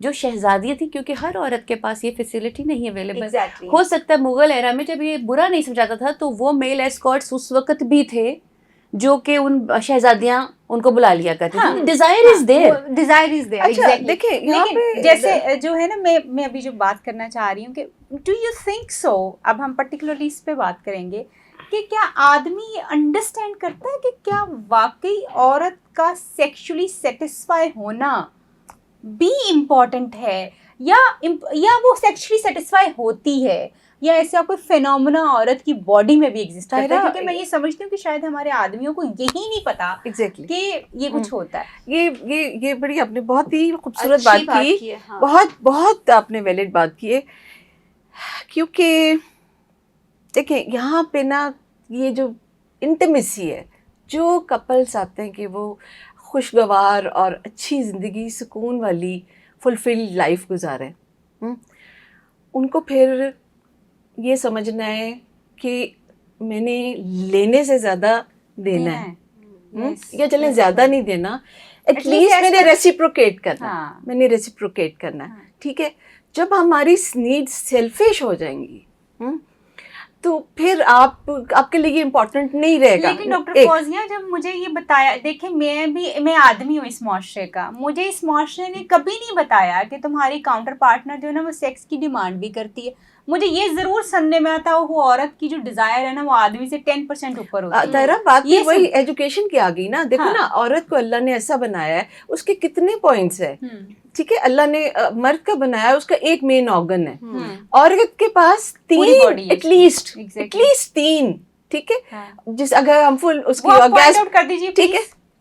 جو شہزادیاں تھیں, کیونکہ ہر عورت کے پاس یہ فیسلٹی نہیں اویلیبل. Exactly. ہو سکتا ہے مغل ایرا میں جب یہ برا نہیں سمجھاتا تھا تو وہ میل ایسکارٹس اس وقت بھی تھے جو کہ ان شہزادیاں ان کو بلا لیا کرتی تھیں. Desire is there, desire is there. اچھا دیکھیں یہاں پہ جیسے جو ہے نا میں ابھی جو بات کرنا چاہ رہی ہوں کہ ڈو یو تھنک سو, اب ہم پرٹیکولرلی اس پہ بات کریں گے کہ کیا آدمی انڈرسٹینڈ کرتا ہے کہ کیا واقعی عورت کا سیکشولی سیٹسفائی ہونا بھی امپورٹنٹ ہے, یا وہ سیکشولی سیٹسفائی ہوتی ہے, یا ایسا کوئی فینومنا عورت کی باڈی میں بھی ایگزسٹ کرتا ہے. کیونکہ میں یہ سمجھتی ہوں کہ شاید ہمارے آدمیوں کو یہی نہیں پتا کہ یہ کچھ ہوتا ہے. یہ بڑی آپ نے بہت ہی خوبصورت بات کی, بہت بہت آپ نے ویلڈ بات کی ہے. کیونکہ دیکھیں یہاں پہ نا یہ جو انٹیمیسی ہے, جو کپلس آتے ہیں کہ وہ خوشگوار اور اچھی زندگی, سکون والی فلفلڈ لائف گزاریں, ان کو پھر یہ سمجھنا ہے کہ میں نے لینے سے زیادہ دینا ہے, یا چلیں زیادہ نہیں دینا, ایٹ لیسٹ میں نے ریسیپروکیٹ کرنا ہے. ٹھیک ہے, جب ہماری نیڈ سیلفش ہو جائیں گی تو پھر آپ کے لیے یہ امپورٹنٹ نہیں رہے گا. لیکن ڈاکٹر فوزیہ جب مجھے یہ بتایا, دیکھیں میں آدمی ہوں اس معاشرے کا, مجھے اس معاشرے نے کبھی نہیں بتایا کہ تمہاری کاؤنٹر پارٹنر جو ہے نا وہ سیکس کی ڈیمانڈ بھی کرتی ہے. مجھے یہ ضرور سننے میں آتا وہ عورت کی جو ڈیزائر ہے نا وہ آدمی سے 10% اوپر ہوتی ہے. طاہرہ بات یہ وہی ایجوکیشن کی آ گئی نا. دیکھو نا عورت کو اللہ نے ایسا بنایا ہے, اس کے کتنے پوائنٹس ہیں. ٹھیک ہے, اللہ نے مرد کا بنایا اس کا ایک مین آرگن ہے, عورت کے پاس 3 ایٹ لیسٹ 3. ٹھیک ہے, جس اگر ہم فل اس کی آؤٹ کر دیجیے.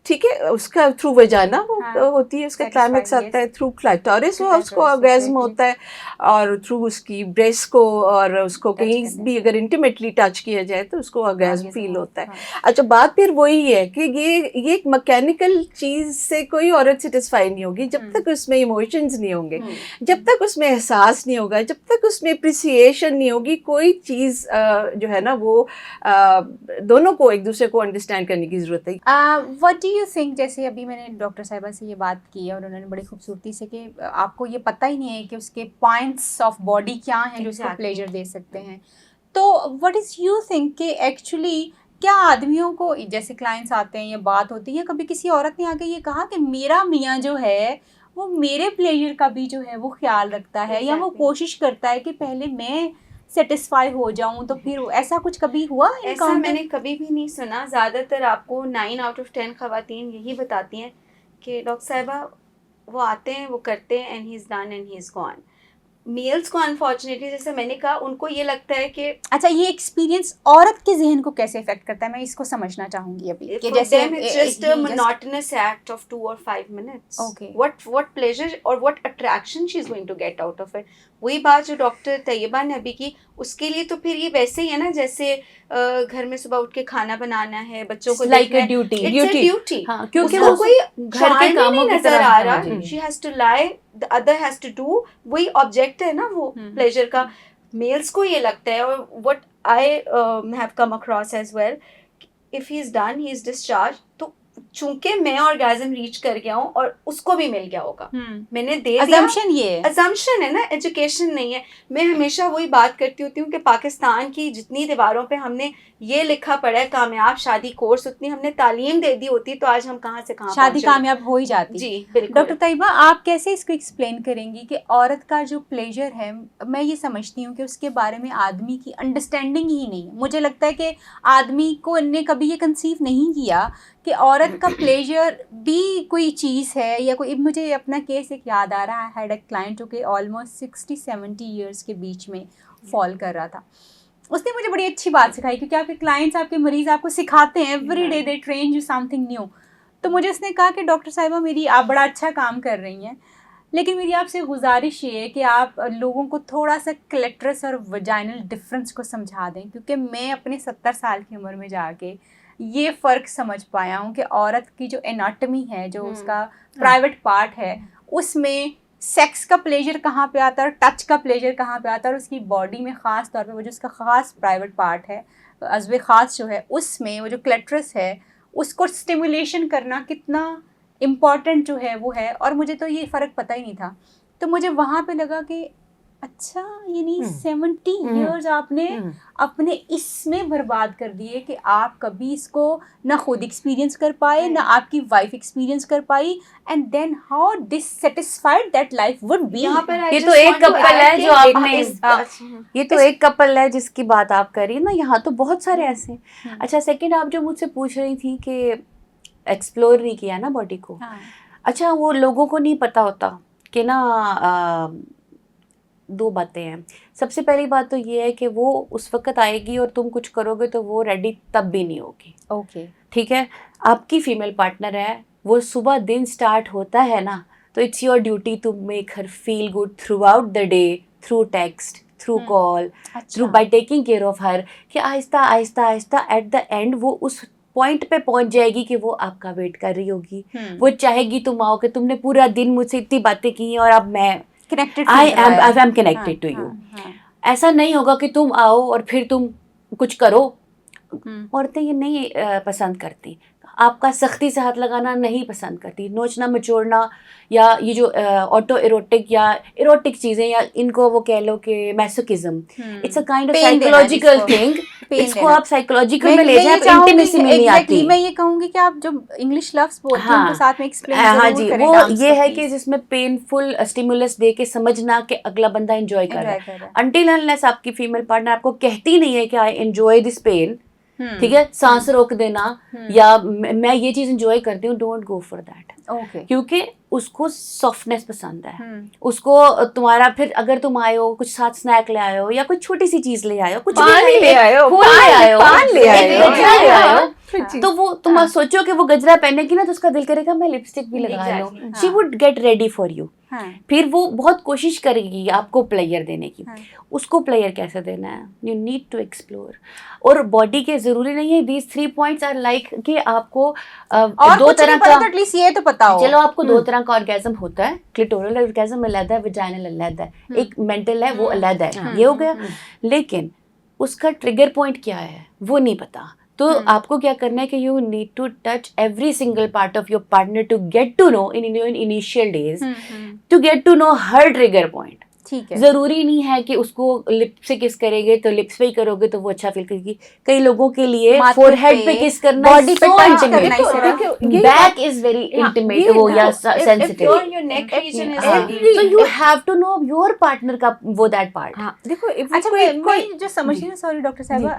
ٹھیک ہے, اس کا تھرو وجانا وہ ہوتی ہے, اس کا کلائمیکس آتا ہے تھرو کلائٹورس, وہ اس کو آرگیزم ہوتا ہے, اور تھرو اس کی بریسٹ کو, اور اس کو کہیں بھی اگر انٹیمیٹلی ٹچ کیا جائے تو اس کو آرگیزم فیل ہوتا ہے. اچھا بات پھر وہی ہے کہ یہ ایک میکینیکل چیز سے کوئی عورت سیٹسفائی نہیں ہوگی جب تک اس میں ایموشنز نہیں ہوں گے, جب تک اس میں احساس نہیں ہوگا, جب تک اس میں اپریسیشن نہیں ہوگی. کوئی چیز جو ہے نا وہ دونوں کو ایک دوسرے کو انڈرسٹینڈ کرنے کی ضرورت ہے. وٹ ڈو یو تھنک, جیسے ابھی میں نے ڈاکٹر صاحبہ سے یہ بات کی ہے اور انہوں نے بڑی خوبصورتی سے کہ آپ کو یہ پتہ ہی نہیں ہے کہ اس کے پوائنٹس آف باڈی کیا ہیں جو اس کو پلیجر دے سکتے ہیں, تو وٹ از یو تھنک کہ ایکچولی کیا آدمیوں کو, جیسے کلائنٹس آتے ہیں یا بات ہوتی ہے, کبھی کسی عورت نے آ کے یہ کہا کہ میرا میاں جو ہے وہ میرے پلیجر کا بھی جو ہے وہ خیال رکھتا ہے, یا وہ کوشش کرتا ہے کہ پہلے میں سیٹسفائی ہو جاؤں, تو پھر ایسا کچھ کبھی ہوا؟ ایسا میں نے کبھی بھی نہیں سنا. زیادہ تر آپ کو 9 out of 10 خواتین یہی بتاتی ہیں کہ ڈاکٹر صاحبہ وہ آتے ہیں, وہ کرتے ہیں, and he is done and he is gone. Males کو انفارچونیٹلی جیسے میں نے کہا ان کو یہ لگتا ہے کہ اچھا یہ ایکسپیرینس عورت کے ذہن کو کیسے افیکٹ کرتا ہے, میں اس کو سمجھنا چاہوں گی ابھی کہ جیسے just a monotonous act of 2 or 5 minutes. Okay. What pleasure or what attraction she is going to get out of it. وہی بات جو ڈاکٹر طیبہ نے ابھی کی, اس کے لیے تو پھر یہ ویسے ہی ہے نا جیسے گھر میں صبح اٹھ کے کھانا بنانا ہے, بچوں کو لائک اے ڈیوٹی, کیونکہ وہ کوئی گھر کے کاموں کی نظر آ رہا, she has to lie, the other has to do, وہی آبجیکٹ ہے نا وہ پلیجر کا. میلز کو یہ لگتا ہے, اور what I have come across as well, if he is done, he is discharged, تو چونکہ میں orgasm ریچ کر گیا ہوں اور اس کو بھی مل گیا ہوگا, میں نے دے دیا. assumption ہے نا, ایجوکیشن نہیں ہے. میں ہمیشہ وہی بات کرتی ہوتی ہوں کہ پاکستان کی جتنی دیواروں پہ ہم نے یہ لکھا پڑا ہے کامیاب شادی کورس, اتنی ہم نے تعلیم دے دی ہوتی تو آج ہم کہاں سے کہاں شادی کامیاب ہو ہی جاتی. جی بالکل. ڈاکٹر طیبہ آپ کیسے اس کو ایکسپلین کریں گی کہ عورت کا جو پلیجر ہے, میں یہ سمجھتی ہوں کہ اس کے بارے میں آدمی کی انڈرسٹینڈنگ ہی نہیں ہے. مجھے لگتا ہے کہ آدمی کو نے کبھی یہ کنسیو نہیں کیا کہ عورت کا پلیجر بھی کوئی چیز ہے یا کوئی. مجھے اپنا کیس ایک یاد آ رہا ہے, ہیڈ اے کلائنٹ جو کہ آلموسٹ 60-70 ایئرس کے بیچ میں فال کر رہا تھا. اس نے مجھے بڑی اچھی بات سکھائی, کیونکہ آپ کے کلائنٹس, آپ کے مریض آپ کو سکھاتے ہیں every day, they train you some thing new. تو مجھے اس نے کہا کہ ڈاکٹر صاحبہ میری آپ بڑا اچھا کام کر رہی ہیں, لیکن میری آپ سے گزارش یہ ہے کہ آپ لوگوں کو تھوڑا سا کلیٹرس اور وجائنل ڈفرینس کو سمجھا دیں, کیونکہ میں اپنے 70 سال کی عمر میں جا کے یہ فرق سمجھ پایا ہوں کہ عورت کی جو اناٹمی ہے, جو اس کا پرائیویٹ پارٹ ہے, اس میں سیکس کا پلیجر کہاں پہ آتا ہے اور ٹچ کا پلیجر کہاں پہ آتا ہے, اور اس کی باڈی میں خاص طور پہ وہ جو اس کا خاص پرائیویٹ پارٹ ہے, عضو خاص جو ہے, اس میں وہ جو کلیٹرس ہے اس کو اسٹیمولیشن کرنا کتنا امپورٹنٹ جو ہے وہ ہے. اور مجھے تو یہ فرق پتہ ہی نہیں تھا. تو مجھے وہاں پہ لگا کہ اچھا یعنی 70 ایئرز آپ نے اپنے اس میں برباد کر دیے کہ آپ کبھی اس کو نہ خود ایکسپیرینس کر پائے نہ آپ کی وائف ایکسپیرینس کر پائی, and then how dissatisfied that life would be. یہ تو ایک کپل ہے جو آپ نے, یہ تو ایک کپل ہے جس کی بات آپ کر رہی ہیں نا, یہاں تو بہت سارے ایسے ہیں. اچھا سیکنڈ, آپ جو مجھ سے پوچھ رہی تھی کہ ایکسپلور نہیں کیا نا باڈی کو, اچھا وہ لوگوں کو نہیں پتا ہوتا کہ نا دو باتیں ہیں. سب سے پہلی بات تو یہ ہے کہ وہ اس وقت آئے گی اور تم کچھ کرو گے تو وہ ریڈی تب بھی نہیں ہوگی. اوکے ٹھیک ہے, آپ کی فیمیل پارٹنر ہے, وہ صبح دن سٹارٹ ہوتا ہے نا, تو it's your duty to make her feel good throughout the day, through text, through call, through by taking care of her, کہ آہستہ آہستہ آہستہ ایٹ دا اینڈ وہ اس پوائنٹ پہ پہنچ جائے گی کہ وہ آپ کا ویٹ کر رہی ہوگی. وہ چاہے گی تم آؤ کہ تم نے پورا دن مجھ سے اتنی باتیں کی ہیں اور اب میں I am connected to you. ایسا نہیں ہوگا کہ تم آؤ اور پھر تم کچھ کرو. عورتیں یہ نہیں پسند کرتی, آپ کا سختی سے ہاتھ لگانا نہیں پسند کرتی, نوچنا مچوڑنا یا یہ جو آٹو ایروٹک یا ایروٹک چیزیں یا ان کو وہ کہہ لو کہ masochism, it's a kind of psychological thing. اس کو آپ سائیکولوجیکل میں لے جائیں, انٹیمیسی میں نہیں آتی. میں یہ کہوں گی کہ آپ جو انگلش لفظ بولتے ہیں ان کو ساتھ میں ایکسپلین ہاں جی, وہ یہ ہے کہ جس میں پینفل اسٹیمولس دے کے سمجھنا کہ اگلا بندہ انجوائے کر رہا ہے. انٹل انلیس آپ کی فیمیل پارٹنر آپ کو کہتی نہیں ہے کہ آئی انجوائے دس پین, ٹھیک ہے, سانس روک دینا یا میں یہ چیز انجوائے کرتی ہوں, ڈونٹ گو فار دیٹ. کیونکہ اس کو سافٹنیس پسند ہے, اس کو تمہارا پھر اگر تم آئے ہو کچھ ساتھ اسنیک لے آئے ہو یا کوئی چھوٹی سی چیز لے آئے ہو, کچھ بھی لے آئے ہو, تو وہ تم سوچو کہ وہ گجرا پہنے گی نا تو اس کا دل کرے گا میں لپسٹک بھی لگا لوں. She would get ready for you. پھر وہ بہت کوشش کرے گی آپ کو پلیئر دینے کی. اس کو پلیئر کیسے دینا ہے, یو نیڈ ٹو ایکسپلور. اور باڈی کے ضروری نہیں ہے, دیز 3 points آر لائک کہ آپ کو دو طرح کا, یہ تو پتا ہو, چلو آپ کو 2 طرح کا آرگیزم ہوتا ہے, کلیٹورل آرگیزم علیحدہ ہے, ویجائنل علیحدہ ہے, ایک مینٹل ہے وہ علیحدہ ہے, یہ ہو گیا. لیکن اس کا ٹریگر پوائنٹ کیا ہے وہ نہیں پتا. تو آپ کو کیا کرنا ہے کہ you need to touch every single part of your partner to get to know in initial days, to get to know her trigger point. ٹھیک ہے, ضروری نہیں ہے کہ اس کو لپ سے کس کرے گے تو لپس پہ ہی کرو گے تو وہ اچھا فیل کرے گی. کئی لوگوں کے لیے فور ہیڈ پہ کس کرنا, باڈی پہ بیک از ویری انٹیمیٹ وہ یا sensitive, so you have to know your partner کا وہ دیٹ پارٹ. دیکھو میں جو سمجھ رہی ہوں, سوری ڈاکٹر صاحبہ,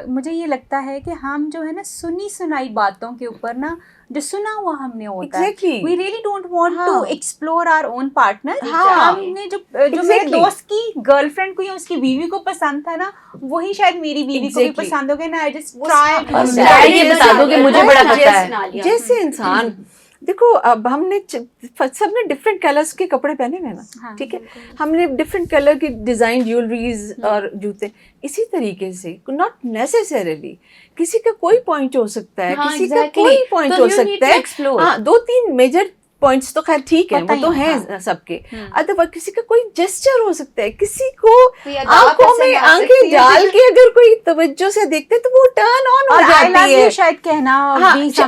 مجھے یہ لگتا ہے کہ ہم جو ہے نا سنی سنائی باتوں کے اوپر نا جو سنا ہوا ہم نے ہوتا ہے, we really don't want to explore our own partner. ہم نے جو میرے دوست کی گرل فرینڈ کو یا اس کی بیوی کو پسند تھا نا, وہی شاید میری بیوی کو بھی پسند ہو گیا نا. I just try. یہ بتا دو کہ مجھے بڑا پتا ہے جیسے انسان دیکھو, اب ہم نے سب نے ڈفرینٹ کلرس کے کپڑے پہنے ہوئے نا, ٹھیک ہے, ہم نے ڈفرینٹ کلر کی ڈیزائن جیولریز اور جوتے. اسی طریقے سے ناٹ نیسیسریلی کسی کا کوئی پوائنٹ ہو سکتا ہے, کسی کا کوئی پوائنٹ ہو سکتا ہے. ہاں 2-3 میجر پوائنٹس تو خیر ٹھیک ہے, وہ تو ہیں سب کے. ادروائز کسی کا کوئی جسچر ہو سکتا ہے, کسی کو آنکھوں میں آنکھیں ڈال کے اگر کوئی توجہ سے دیکھتے تو وہ ٹرن آن ہو جاتی ہے. شاید کہنا,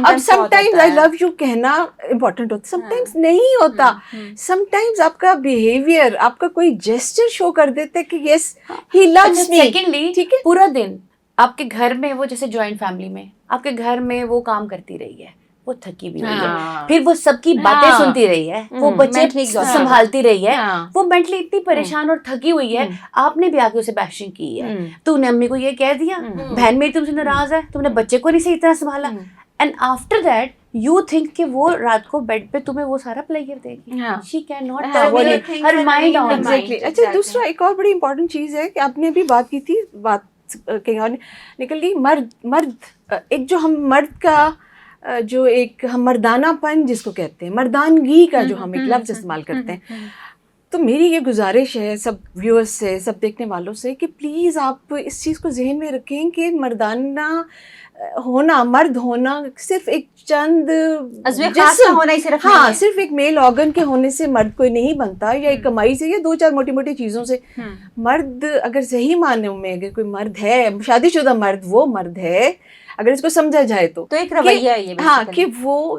اب sometimes I love you کہنا امپورٹنٹ ہوتا, سم ٹائمز نہیں ہوتا. سم ٹائمز آپ کا بیہیویئر, آپ کا کوئی جسچر شو کر دیتا ہے کہ یس ہی لوز می. سیکنڈلی ٹھیک ہے, پورا دن آپ کے گھر میں وہ جیسے جوائنٹ فیملی میں آپ کے گھر میں وہ کام کرتی رہی ہے, وہ تھکی بھی ہوئی ہے, پھر وہ سب کی باتیں سنتی رہی ہے, وہ بچے سنبھالتی رہی ہے, وہ مینٹلی اتنی پریشان اور تھکی ہوئی ہے. آپ نے بھی آ کے اسے بیشنگ کی ہے, تو نے امی کو یہ کہہ دیا بہن میری تم سے ناراض ہے, تم نے بچے کو نہیں صحیح طرح سنبھالا, and after that you think کہ وہ رات کو بیڈ پہ تمہیں وہ سارا پلیئر دے گی. She can not her mind on. اچھا دوسرا ایک اور بڑی امپورٹنٹ چیز ہے کہ آپ نے بھی بات کی تھی, بات کہیں اور نکل گئی, مرد ایک جو ہم مرد کا جو ایک ہم مردانہ پن جس کو کہتے ہیں, مردانگی کا جو ہم ایک لفظ استعمال کرتے ہیں, تو میری یہ گزارش ہے سب ویورز سے, سب دیکھنے والوں سے کہ پلیز آپ اس چیز کو ذہن میں رکھیں کہ مردانہ ہونا, مرد ہونا صرف ایک چند جسم ہونا ہی صرف, ہاں صرف ایک میل آرگن کے ہونے سے مرد کوئی نہیں بنتا, یا ایک کمائی سے یا 2-4 موٹی موٹی چیزوں سے. مرد اگر صحیح معنوں میں اگر کوئی مرد ہے, شادی شدہ مرد, وہ مرد ہے اگر اس کو سمجھا جائے تو ایک رویہ ہے یہ, ہاں کہ وہ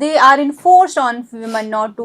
they are enforced on women not to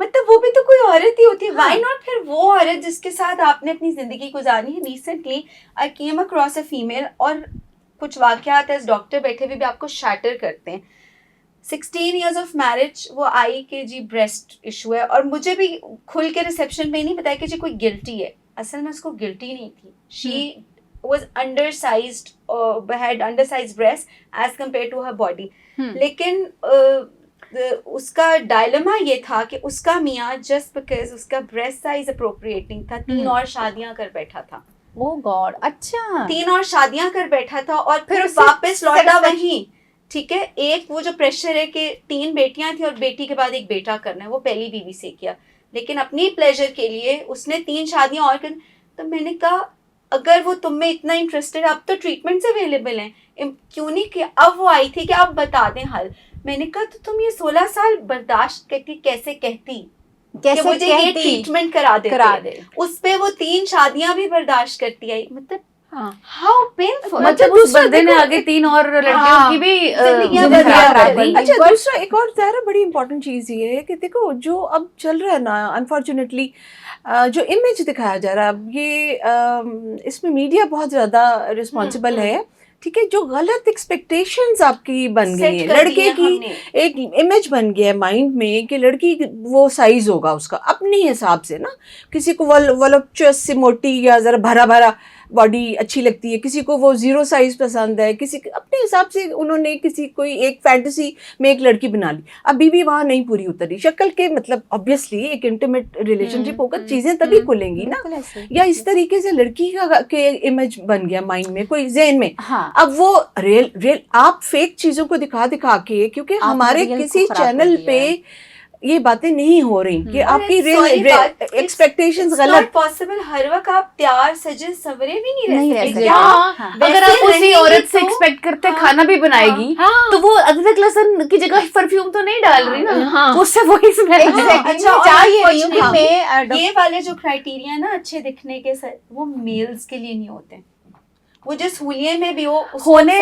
مطلب وہ بھی تو کوئی عورت ہی ہوتی ہے. وائی ناٹ پھر وہ عورت جس کے ساتھ آپ نے اپنی زندگی گزاری ہے. Recently I came across a female, اور کچھ واقعات ایز ڈاکٹر بیٹھے ہوئے بھی آپ کو شیٹر کرتے ہیں. 16 ایئرز آف میرج, وہ آئی کہ جی بریسٹ ایشو ہے, اور مجھے بھی کھل کے ریسیپشن میں نہیں بتایا کہ جی کوئی گلٹی ہے. اصل میں اس کو گلٹی نہیں تھی. She was undersized, had undersized breast as compared to her body. لیکن اس کا ڈائلما یہ تھا کہ اس کا میاں جسٹ بیکاز اس کا بریسٹ سائز اپروپریٹ نہیں تھا, 3 اور شادیاں کر بیٹھا تھا. او گاڈ, اچھا 3 اور شادیاں کر بیٹھا تھا, اور پھر واپس لوٹا وہیں. ٹھیک ہے, ایک وہ جو پریشر ہے کہ 3 بیٹیاں تھیں اور بیٹی کے بعد ایک بیٹا کرنا ہے, وہ پہلی بیوی سے کیا, لیکن اپنی پلیجر کے لیے اس نے 3 شادیاں اور کر. تو میں نے کہا اگر وہ تم میں اتنا انٹرسٹڈ, اب تو ٹریٹمنٹس اویلیبل ہیں, کیوں نہیں کہ اب وہ آئی تھی کہ آپ بتا دیں حل. میں نے کہا تو تم یہ 16 سال برداشت کرتی, کیسے کہتی کہ مجھے یہ ٹریٹمنٹ کرا دے. اس پہ وہ 3 شادیاں بھی برداشت کرتی آئی. مطلب ہاؤ پینفل. مطلب اس بندے نے آگے 3 اور لڑکیوں کی بھی اچھا دوسرا ایک اور ظاہر بڑی امپورٹنٹ چیز یہ ہے کہ دیکھو جو اب چل رہا ہے نا, انفارچونیٹلی جو امیج دکھایا جا رہا ہے اب, یہ اس میں میڈیا بہت زیادہ رسپانسبل ہے. ٹھیک ہے, جو غلط ایکسپیکٹیشنز آپ کی بن گئی ہیں, لڑکے کی ایک امیج بن گیا ہے مائنڈ میں کہ لڑکی وہ سائز ہوگا اس کا اپنے حساب سے نا. کسی کو والپچوس سی موٹی یا ذرا بھرا بھرا باڈی اچھی لگتی ہے, کسی کو وہ 0 سائز پسند ہے, کسی اپنے حساب سے انہوں نے کسی کوئی ایک فینٹیسی میں ایک لڑکی بنا لی. ابھی بھی وہاں نہیں پوری اتری شکل کے, مطلب آبویسلی ایک انٹیمیٹ ریلیشن شپ ہوگا, چیزیں تبھی کھلیں گی نا. یا اس طریقے سے لڑکی کا کے امیج بن گیا مائنڈ میں, کوئی ذہن میں. اب وہ ریل آپ فیک چیزوں کو دکھا کے, کیونکہ ہمارے کسی چینل پہ یہ باتیں نہیں ہو رہی کہ آپ کی ایکسپیکٹیشنز غلط. پاسبل ہر وقت آپ تیار سجے سورے بھی نہیں رہ سکتے. اگر آپ اسی عورت سے ایکسپیکٹ کرتے کھانا بھی بنائے گی تو وہ ادرک لہسن کی جگہ پرفیوم تو نہیں ڈال رہی نا, اس سے وہی اسمیل. یہ والے جو کرائٹیریا نا اچھے دکھنے کے, وہ میلز کے لیے نہیں ہوتے. وہ جو سہولیے میں بھی ہونے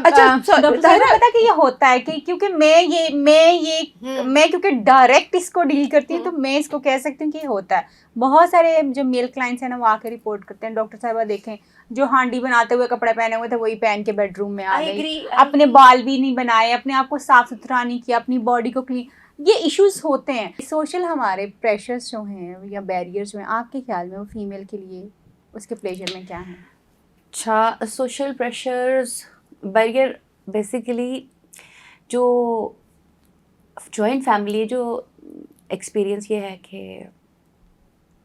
پتا کہ یہ ہوتا ہے کہ کیونکہ میں کیونکہ ڈائریکٹ اس کو ڈیل کرتی ہوں, تو میں اس کو کہہ سکتی ہوں کہ یہ ہوتا ہے. بہت سارے جو میل کلائنٹس ہیں نا وہ آ کے رپورٹ کرتے ہیں, ڈاکٹر صاحبہ دیکھیں جو ہانڈی بناتے ہوئے کپڑے پہنے ہوئے تھے وہی پہن کے بیڈ روم میں آ گئی, اپنے بال بھی نہیں بنائے, اپنے آپ کو صاف ستھرا نہیں کیا, اپنی باڈی کو کلین. یہ ایشوز ہوتے ہیں. سوشل ہمارے پریشرز جو ہیں یا بیریئرز جو ہیں, آپ کے خیال میں وہ فیمیل کے لیے اس کے پلیجر میں کیا ہیں؟ اچھا, سوشل پریشرز بیریئر بیسیکلی جو جوائنٹ فیملی, جو ایکسپیرئنس یہ ہے کہ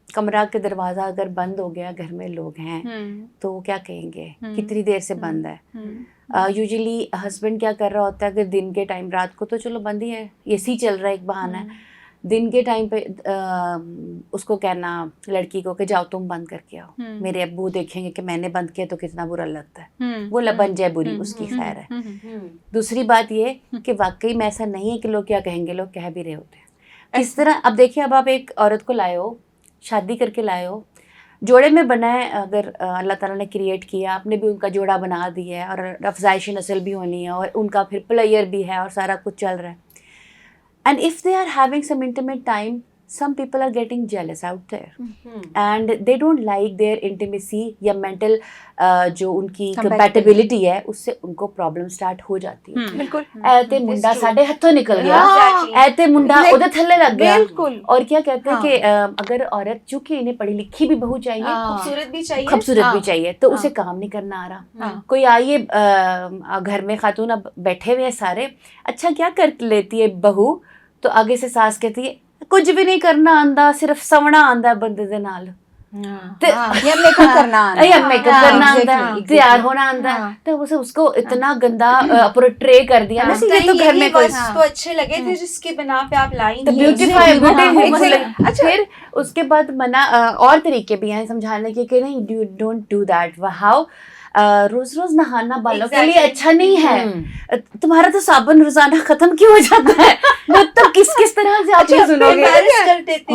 کمرہ کے دروازہ اگر بند ہو گیا, گھر میں لوگ ہیں تو وہ کیا کہیں گے کتنی دیر سے بند ہے. یوزلی ہسبینڈ کیا کر رہا ہوتا ہے, اگر دن کے ٹائم, رات کو تو چلو بند ہی ہے, اے سی چل رہا ہے ایک بہانہ ہے, دن کے ٹائم پہ اس کو کہنا لڑکی کو کہ جاؤ تم بند کر کے آؤ, میرے ابو دیکھیں گے کہ میں نے بند کیا تو کتنا برا لگتا ہے, وہ بن جائے بری, اس کی خیر ہے. دوسری بات یہ کہ واقعی میں ایسا نہیں ہے کہ لوگ کیا کہیں گے, لوگ کہہ بھی رہے ہوتے ہیں. کس طرح اب دیکھیں, اب آپ ایک عورت کو لائے ہو, شادی کر کے لائے ہو, جوڑے میں بنا ہے, اگر اللہ تعالیٰ نے کریٹ کیا, آپ نے بھی ان کا جوڑا بنا دیا ہے, اور افزائش نسل بھی ہونی ہے, اور ان کا پھر پلیئر بھی ہے, اور سارا کچھ چل رہا ہے. And if they are having some intimate time, some people are getting jealous out there. And they don't like their intimacy یا mental جو ان کی compatibility ہے, اس سے ان کو problem start ہو جاتی ہے. بالکل, ایتے منڈا ساڑھے ہتھوں نکل گیا, ایتے منڈا ادھر تھلے لگ گیا. اور کیا کہتے ہیں کہ اگر عورت چونکہ انہیں پڑھی لکھی بھی بہو چاہیے, خوبصورت بھی چاہیے, تو اسے کام نہیں کرنا آ رہا. کوئی آئیے گھر میں خاتون اب بیٹھے ہوئے ہیں سارے, اچھا کیا کر لیتی ہے بہو, تو آگے سے ساس کہتی ہے کچھ بھی نہیں کرنا آندا, صرف سونا آندا بندے دے نال, یا میک اپ کرنا آندا, تیار ہونا آندا. تو اس کو اتنا گندا پورٹرے کر دیا نا, یہ تو گھر میں تو اچھے لگے تھے جس کی بنا پہ آپ لائیں گے, بیوٹیفائی. پھر اس کے بعد منع اور طریقے بھی ہیں سمجھانے کے کہ نہیں, ڈونٹ ڈو دیٹ. ہاؤ, روز روز نہانا بالوں کے لیے اچھا نہیں ہے, تمہارا تو صابن روزانہ ختم کیوں ہو جاتا ہے, مطلب کس طرح سے آپ یہ سنو گے,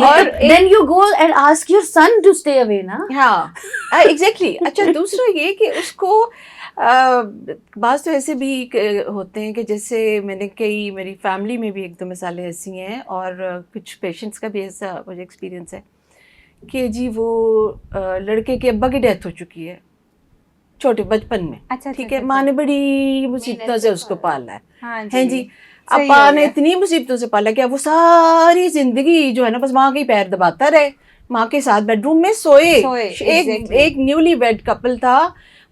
اور then you go and ask your son to stay away نا. ہاں ایگزیکٹلی. اچھا دوسرا یہ کہ اس کو بعض تو ایسے بھی ہوتے ہیں کہ جیسے میں نے کئی میری فیملی میں بھی ایک دو مثالیں ایسی ہیں اور کچھ پیشنٹس کا بھی ایسا مجھے ایکسپیرینس ہے کہ جی وہ لڑکے کے ابا کی ڈیتھ ہو چکی ہے چھوٹے بچپن میں. اچھا ٹھیک ہے, ماں نے بڑی مصیبتوں سے اس کو پالا ہے. ہاں جی, ابا نے اتنی مصیبتوں سے پالا کہ وہ ساری زندگی جو ہے نا بس ماں کے پیر دباتا رہے, ماں کے ساتھ بیڈ روم میں سوئے. ایک نیولی ویڈ کپل تھا,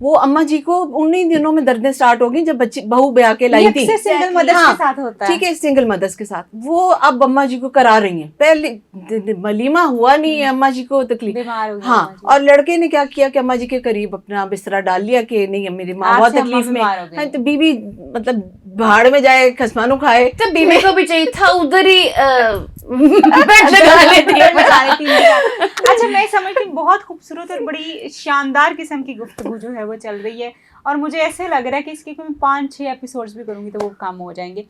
وہ اماں جی کو انہیں دنوں میں دردیں سٹارٹ ہو گئی جب بہو بیاہ کے لائی تھی. سنگل مدرس کے ساتھ ہوتا ہے. ٹھیک ہے, سنگل مدرس کے ساتھ. وہ اب اماں جی کو کرا رہی ہیں, پہلے ولیمہ ہوا نہیں ہے, اماں جی کو تکلیف. ہاں, اور لڑکے نے کیا کیا کہ اماں جی کے قریب اپنا بستر ڈال لیا کہ نہیں میری ماں بہت تکلیف میں. ہاں, تو بیوی مطلب بھاڑ میں جائے خسمانو کھائے. تو بیوی کو بھی چاہیے تھا ادھر ہی بیڈ لگا لیتی ہے. اچھا, میں سمجھتی ہوں بہت خوبصورت اور بڑی شاندار قسم کی گفتگو جو ہے وہ چل رہی ہے, اور مجھے ایسے لگ رہا ہے کہ اس کے میں 5-6 ایپیسوڈز بھی کروں گی تو وہ کام ہو جائیں گے.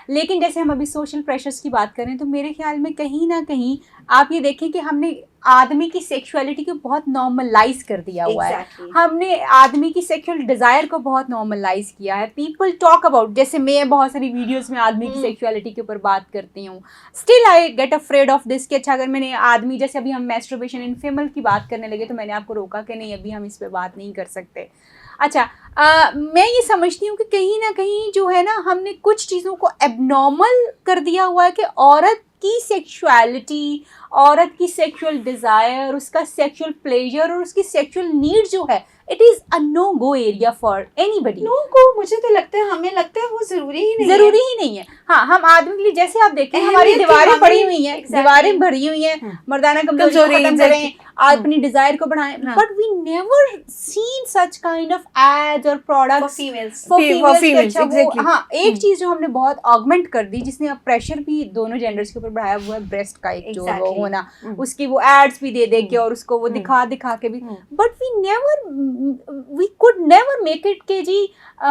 لیکن جیسے ہم ابھی سوشل پریشرز کی بات کریں تو میرے خیال میں کہیں نہ کہیں آپ یہ دیکھیں کہ ہم نے آدمی کی سیکشولیٹی کو بہت نارملائز کر دیا ہوا ہے. ہم نے آدمی کی سیکشول ڈیزائر کو بہت نارملائز کیا ہے. پیپل ٹاک اباؤٹ, جیسے میں بہت ساری ویڈیوز میں آدمی کی سیکشولیٹی کے اوپر بات کرتی ہوں. Still I get afraid of this کہ اچھا اگر میں نے آدمی, جیسے ابھی ہم میسٹربیشن ان فیمل کی بات کرنے لگے تو میں نے آپ کو روکا کہ نہیں ابھی ہم اس پہ بات نہیں کر سکتے. اچھا, میں یہ سمجھتی ہوں کہ کہیں نہ کہیں جو ہے نا ہم نے کچھ چیزوں کو ایب نارمل کر دیا ہوا ہے کہ عورت کی سیکشولیٹی, عورت کی سیکشول ڈیزائر, اس کا سیکشول پلیجر اور اس کی سیکشول نیڈ جو ہے, it is a no go area for اینی بڈی. نو گو مجھے تو لگتا ہے, ہمیں لگتا ہے وہ ضروری ہی نہیں ہے. ہاں, ہم آدمی کے لیے جیسے آپ دیکھیں ہماری دیواریں پڑی ہوئی ہیں, دیواریں بھری ہوئی ہیں, مردانہ کمزوری ختم کریں, اپنی ڈیزائر کو بڑھائیں, but we never seen such kind of ads اور پروڈکٹس فار فیمیلز. ہاں, ایک چیز جو ہم نے بہت آگمنٹ کر دی, جس نے اب پریشر بھی دونوں جینڈرز کے اوپر بڑھایا, وہ ہے بریسٹ کا ایک جو وہ ہونا, اس کی وہ ایڈس بھی دے کے اور اس کو وہ دکھا کے بھی. But we could never make it کہ جی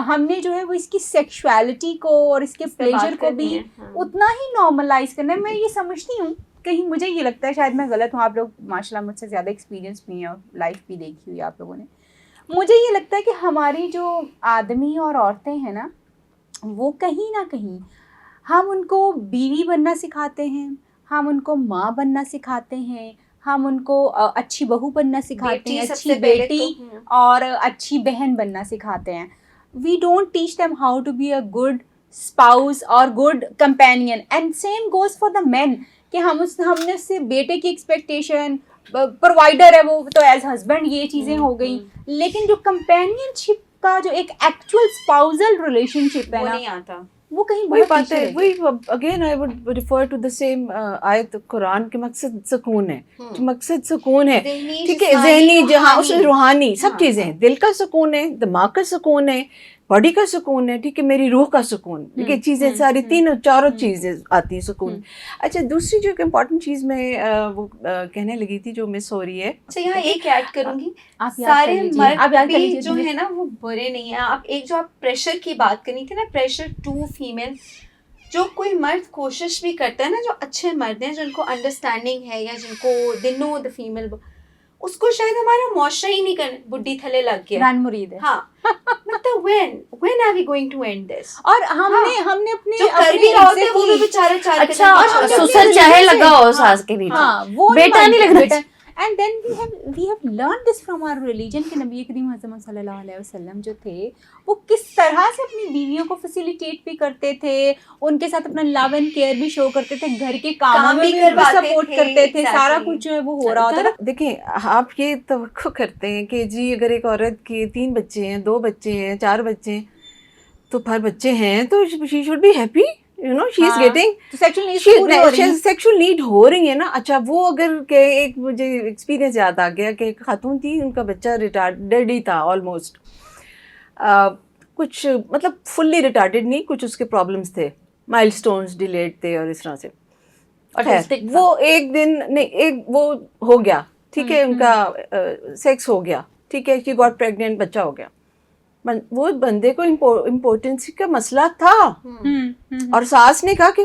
ہم نے جو ہے وہ اس کی سیکشوالٹی کو اور اس کے پلیجر کو بھی اتنا ہی نارملائز کرنا ہے. میں یہ سمجھتی ہوں, کہیں مجھے یہ لگتا ہے شاید میں غلط ہوں, آپ لوگ ماشاء اللہ مجھ سے زیادہ ایکسپیرینس بھی ہیں اور لائف بھی دیکھی ہوئی آپ لوگوں نے. مجھے یہ لگتا ہے کہ ہماری جو آدمی اور عورتیں ہیں نا, وہ کہیں نہ کہیں ہم ان کو بیوی بننا سکھاتے ہیں, ہم ان کو ماں بننا سکھاتے ہیں, ہم ان کو اچھی بہو بننا سکھاتے ہیں, اچھی بیٹی اور اچھی بہن بننا سکھاتے ہیں. We don't teach them how to be a good spouse اور good companion. And same goes for the man کہ ہم نے اس سے بیٹے کی ایکسپیکٹیشن, پرووائڈر ہے وہ تو ایز ہسبینڈ یہ چیزیں ہو گئیں, لیکن جو کمپینین شپ کا جو ایک ایکچوئل اسپاؤزل ریلیشن شپ ہے نا, نہیں آتا. وہ کہیں وہی بات ہے. وہی again I would refer to the same آیت قرآن کے مقصد سکون ہے, مقصد سکون ہے. ٹھیک ہے, ذہنی جہاں اس روحانی سب چیزیں ہیں, دل کا سکون ہے, دماغ کا سکون ہے, باڈی کا سکون ہے, ٹھیک ہے, میری روح کا سکون. ٹھیک ہے, چیزیں ساری چاروں چیزیں آتی ہیں سکون. اچھا, دوسری جو ایک امپورٹنٹ چیز میں وہ کہنے لگی تھی جو مس ہو رہی ہے, اچھا یہاں ایک ایڈ کروں گی, سارے مرد بھی جو ہے نا وہ برے نہیں ہیں. آپ ایک جو آپ پریشر کی بات کرنی تھی نا, پریشر ٹو فیمیل, جو کوئی مرد کوشش بھی کرتا ہے نا, جو اچھے مرد ہیں جن کو انڈرسٹینڈنگ ہے یا جن کو دے نو دا فیمیل, اس کو شاید ہمارا معاشرہ ہی نہیں کرنا, بڈھی تھلے لگ گیا ران مرید ہے. ہاں, مطلب when are we going to end this? اور ہم نے اپنے جو کر بھی رہا ہوتے ہیں وہ بھی بیچارے چار کے اچھا سسر چاہے لگا ہو ساس کے بیچ, بیٹا نہیں لگ رہا. And then we have learned this from our religion کہ نبی کریم حضرت صلی اللہ علیہ وسلم جو تھے وہ کس طرح سے اپنی بیویوں کو فیسیلیٹیٹ بھی کرتے تھے, ان کے ساتھ اپنا لو اینڈ کیئر بھی شو کرتے تھے, گھر کے کاموں میں بھی سپورٹ کرتے تھے, سارا کچھ جو ہے وہ ہو رہا ہوتا تھا. دیکھیں آپ یہ توقع کرتے ہیں کہ جی اگر ایک عورت کے 3 بچے ہیں, 2 بچے ہیں, 4 بچے ہیں, تو پر بچے ہیں تو she should be happy, you know, she is getting sexual need ہو رہی ہے نا. اچھا, وہ اگر کہ ایک مجھے ایکسپیرینس یاد آ گیا کہ ایک خاتون تھی, ان کا بچہ ریٹارڈیڈ ہی تھا آلموسٹ, کچھ مطلب فلی ریٹارڈیڈ نہیں, کچھ اس کے پرابلمس تھے, مائل اسٹونس ڈیلیڈ تھے اور اس طرح سے. وہ ایک دن نہیں, ایک وہ ہو گیا, ٹھیک ہے, ان کا سیکس ہو گیا, ٹھیک ہے, شی گاٹ پریگننٹ, بچہ ہو گیا. وہ بندے کو امپورٹنس کا مسئلہ تھا, اور ساس نے کہا کہ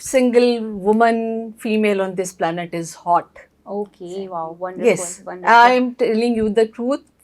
single woman, female on this planet is hot. Okay, wow, wonderful. Yes, wonderful. I am telling you the truth,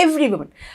Every woman,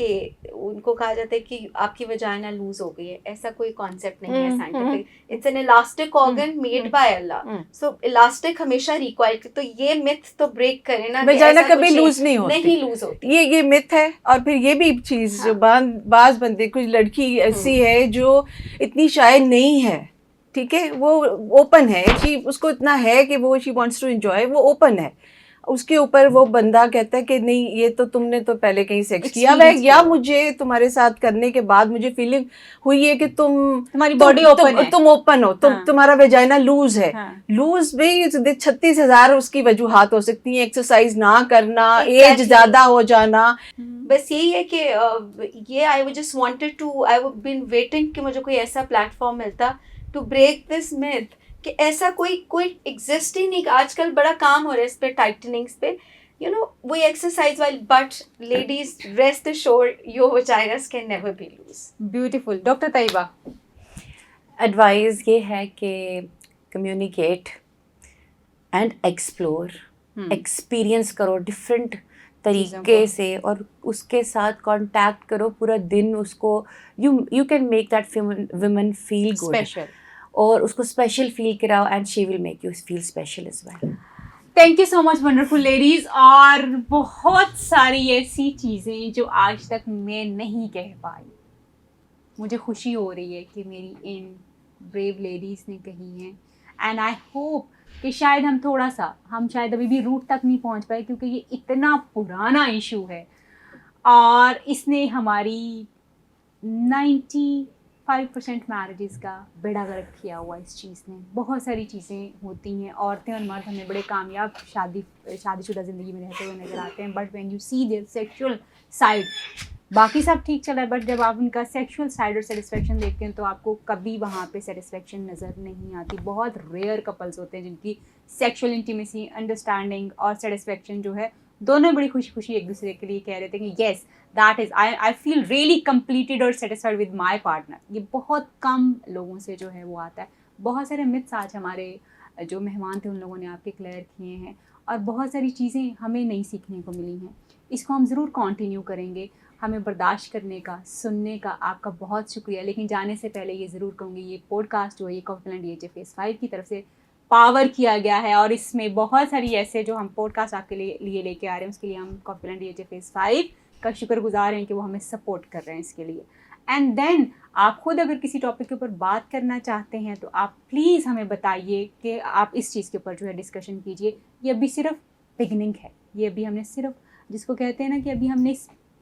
کہ ان کو کہا جاتا ہے کہ آپ کی وجائنا لوز ہو گئی ہے. ایسا کوئی کانسیپٹ نہیں ہے scientific. It's an elastic organ made by Allah. So elastic ہمیشہ ریکوائرڈ. تو یہ متھ تو بریک کرے نا, وجائنا کبھی لوز نہیں ہوتی. نہیں لوز ہوتی. یہ متھ ہے. اور پھر یہ بھی چیز جو بعض بندے, کچھ لڑکی ایسی ہے جو اتنی شاید نہیں ہے, ٹھیک ہے, وہ اوپن ہے, اس کو اتنا ہے کہ وہ شی وانٹس ٹو انجوائے, وہ اوپن ہے. اس کے اوپر وہ بندہ کہتا ہے کہ نہیں یہ تو تم نے تو پہلے کہیں سیکس کیا ہے, یا مجھے تمہارے ساتھ کرنے کے بعد مجھے فیلنگ ہوئی ہے کہ تمہاری باڈی اوپن ہے, تم اوپن ہو, تمہارا ویجائنا لوز ہے. لوز بھی 36,000 اس کی وجوہات ہو سکتی ہیں. ایکسرسائز نہ کرنا, ایج زیادہ ہو جانا, بس یہی ہے کہ یہ I just wanted to, I've been waiting کہ مجھے کوئی ایسا پلیٹ فارم ملتا ٹو بریک دس میتھ کہ ایسا کوئی ایگزسٹ ہی نہیں. آج کل بڑا کام ہو رہا ہے اس پہ, ٹائٹننگس پہ, یو نو, وہی ایکسرسائز والی. But ladies rest assured your vaginas can never be loose. Beautiful. Doctor Tayyaba, advice یہ ہے کہ کمیونیکیٹ اینڈ ایکسپلور, ایکسپیرئنس کرو ڈفرینٹ طریقے سے, اور اس کے ساتھ کانٹیکٹ کرو پورا دن. اس کو you can make that women feel good, اور اس کو اسپیشل فیل کراؤ, and she will make you feel special as well. Thank you so much wonderful ladies. اور بہت ساری ایسی چیزیں جو آج تک میں نہیں کہہ پائی, مجھے خوشی ہو رہی ہے کہ میری ان بریو لیڈیز نے کہی ہیں. اینڈ آئی ہوپ کہ شاید ہم شاید ابھی بھی روٹ تک نہیں پہنچ پائے, کیونکہ یہ اتنا پرانا ایشو ہے اور اس نے ہماری 95% میرجز کا بیڑا غرق کیا ہوا. اس چیز نے بہت ساری چیزیں ہوتی ہیں, عورتیں اور مرد ہمیں بڑے کامیاب شادی شدہ زندگی میں رہتے ہوئے نظر آتے ہیں, but when you see their sexual side, باقی سب ٹھیک چل رہا ہے, بٹ جب آپ ان کا سیکشول سائڈ اور سیٹسفیکشن دیکھتے ہیں تو آپ کو کبھی وہاں پہ سیٹسفیکشن نظر نہیں آتی. بہت ریئر کپلز ہوتے ہیں جن کی سیکشول انٹیمیسی, انڈرسٹینڈنگ اور سیٹسفیکشن جو ہے دونوں بڑی خوشی خوشی ایک دوسرے کے لیے کہہ رہے تھے کہ yes that is I feel really completed اور سیٹسفائڈ ود مائی پارٹنر. یہ بہت کم لوگوں سے جو ہے وہ آتا ہے. بہت سارے متس آج ہمارے جو مہمان تھے ان لوگوں نے آپ کے کلیئر کیے ہیں, اور بہت ساری چیزیں ہمیں نئی سیکھنے کو ملی ہیں. اس کو ہم ضرور کنٹینیو کریں گے. ہمیں برداشت کرنے کا, سننے کا آپ کا بہت شکریہ. لیکن جانے سے پہلے یہ ضرور کہوں گی, یہ پوڈ کاسٹ جو ہے یہ کافی پلانٹ DHA Phase 5 کی طرف سے پاور کیا گیا ہے, اور اس میں بہت ساری ایسے جو ہم پوڈ کاسٹ آپ کے لیے لے کے آ رہے ہیں, اس کے لیے ہم کافی پلانٹ DHA Phase 5 کا شکر گزار ہیں کہ وہ ہمیں سپورٹ کر رہے ہیں اس کے لیے. اینڈ دین آپ خود اگر کسی ٹاپک کے اوپر بات کرنا چاہتے ہیں تو آپ پلیز ہمیں بتائیے کہ آپ اس چیز کے اوپر جو ہے ڈسکشن کیجیے. یہ ابھی صرف بگننگ ہے, یہ ابھی ہم نے صرف جس کو کہتے ہیں نا کہ ابھی ہم نے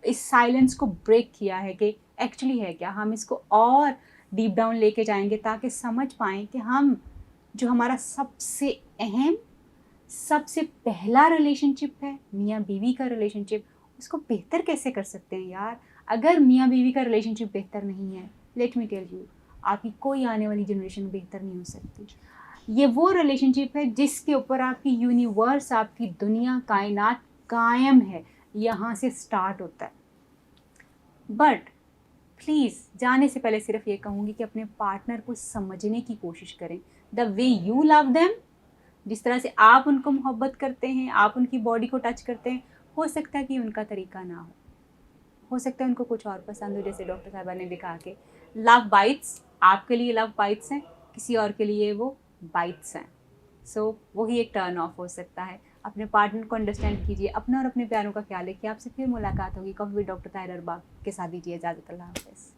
اس سائلنس کو بریک کیا ہے کہ ایکچولی ہے کیا. ہم اس کو اور ڈیپ ڈاؤن لے کے جائیں گے تاکہ سمجھ پائیں کہ ہم جو ہمارا سب سے اہم, سب سے پہلا ریلیشن شپ ہے میاں بیوی کا ریلیشن شپ, اس کو بہتر کیسے کر سکتے ہیں یار. اگر میاں بیوی کا ریلیشن شپ بہتر نہیں ہے, لیٹ می ٹیل یو, آپ کی کوئی آنے والی جنریشن بہتر نہیں ہو سکتی. یہ وہ ریلیشن شپ ہے جس کے اوپر آپ کی یونیورس, آپ کی دنیا, کائنات قائم ہے, یہاں سے سٹارٹ ہوتا ہے. بٹ پلیز جانے سے پہلے صرف یہ کہوں گی کہ اپنے پارٹنر کو سمجھنے کی کوشش کریں. دا وے یو لو دیم, جس طرح سے آپ ان کو محبت کرتے ہیں, آپ ان کی باڈی کو ٹچ کرتے ہیں, ہو سکتا ہے کہ ان کا طریقہ نہ ہو سکتا ہے ان کو کچھ اور پسند ہو. جیسے ڈاکٹر صاحبہ نے دکھا کے لو بائٹس, آپ کے لیے لو بائٹس ہیں, کسی اور کے لیے وہ بائٹس ہیں. سو وہی ایک ٹرن آف ہو سکتا ہے. اپنے پارٹنر کو انڈرسٹینڈ کیجیے, اپنا اور اپنے پیاروں کا خیال رکھیے. آپ سے پھر ملاقات ہوگی کافی ڈاکٹر طاہرہ ارباب کے ساتھ. دیجیے اجازت. اللہ حافظ.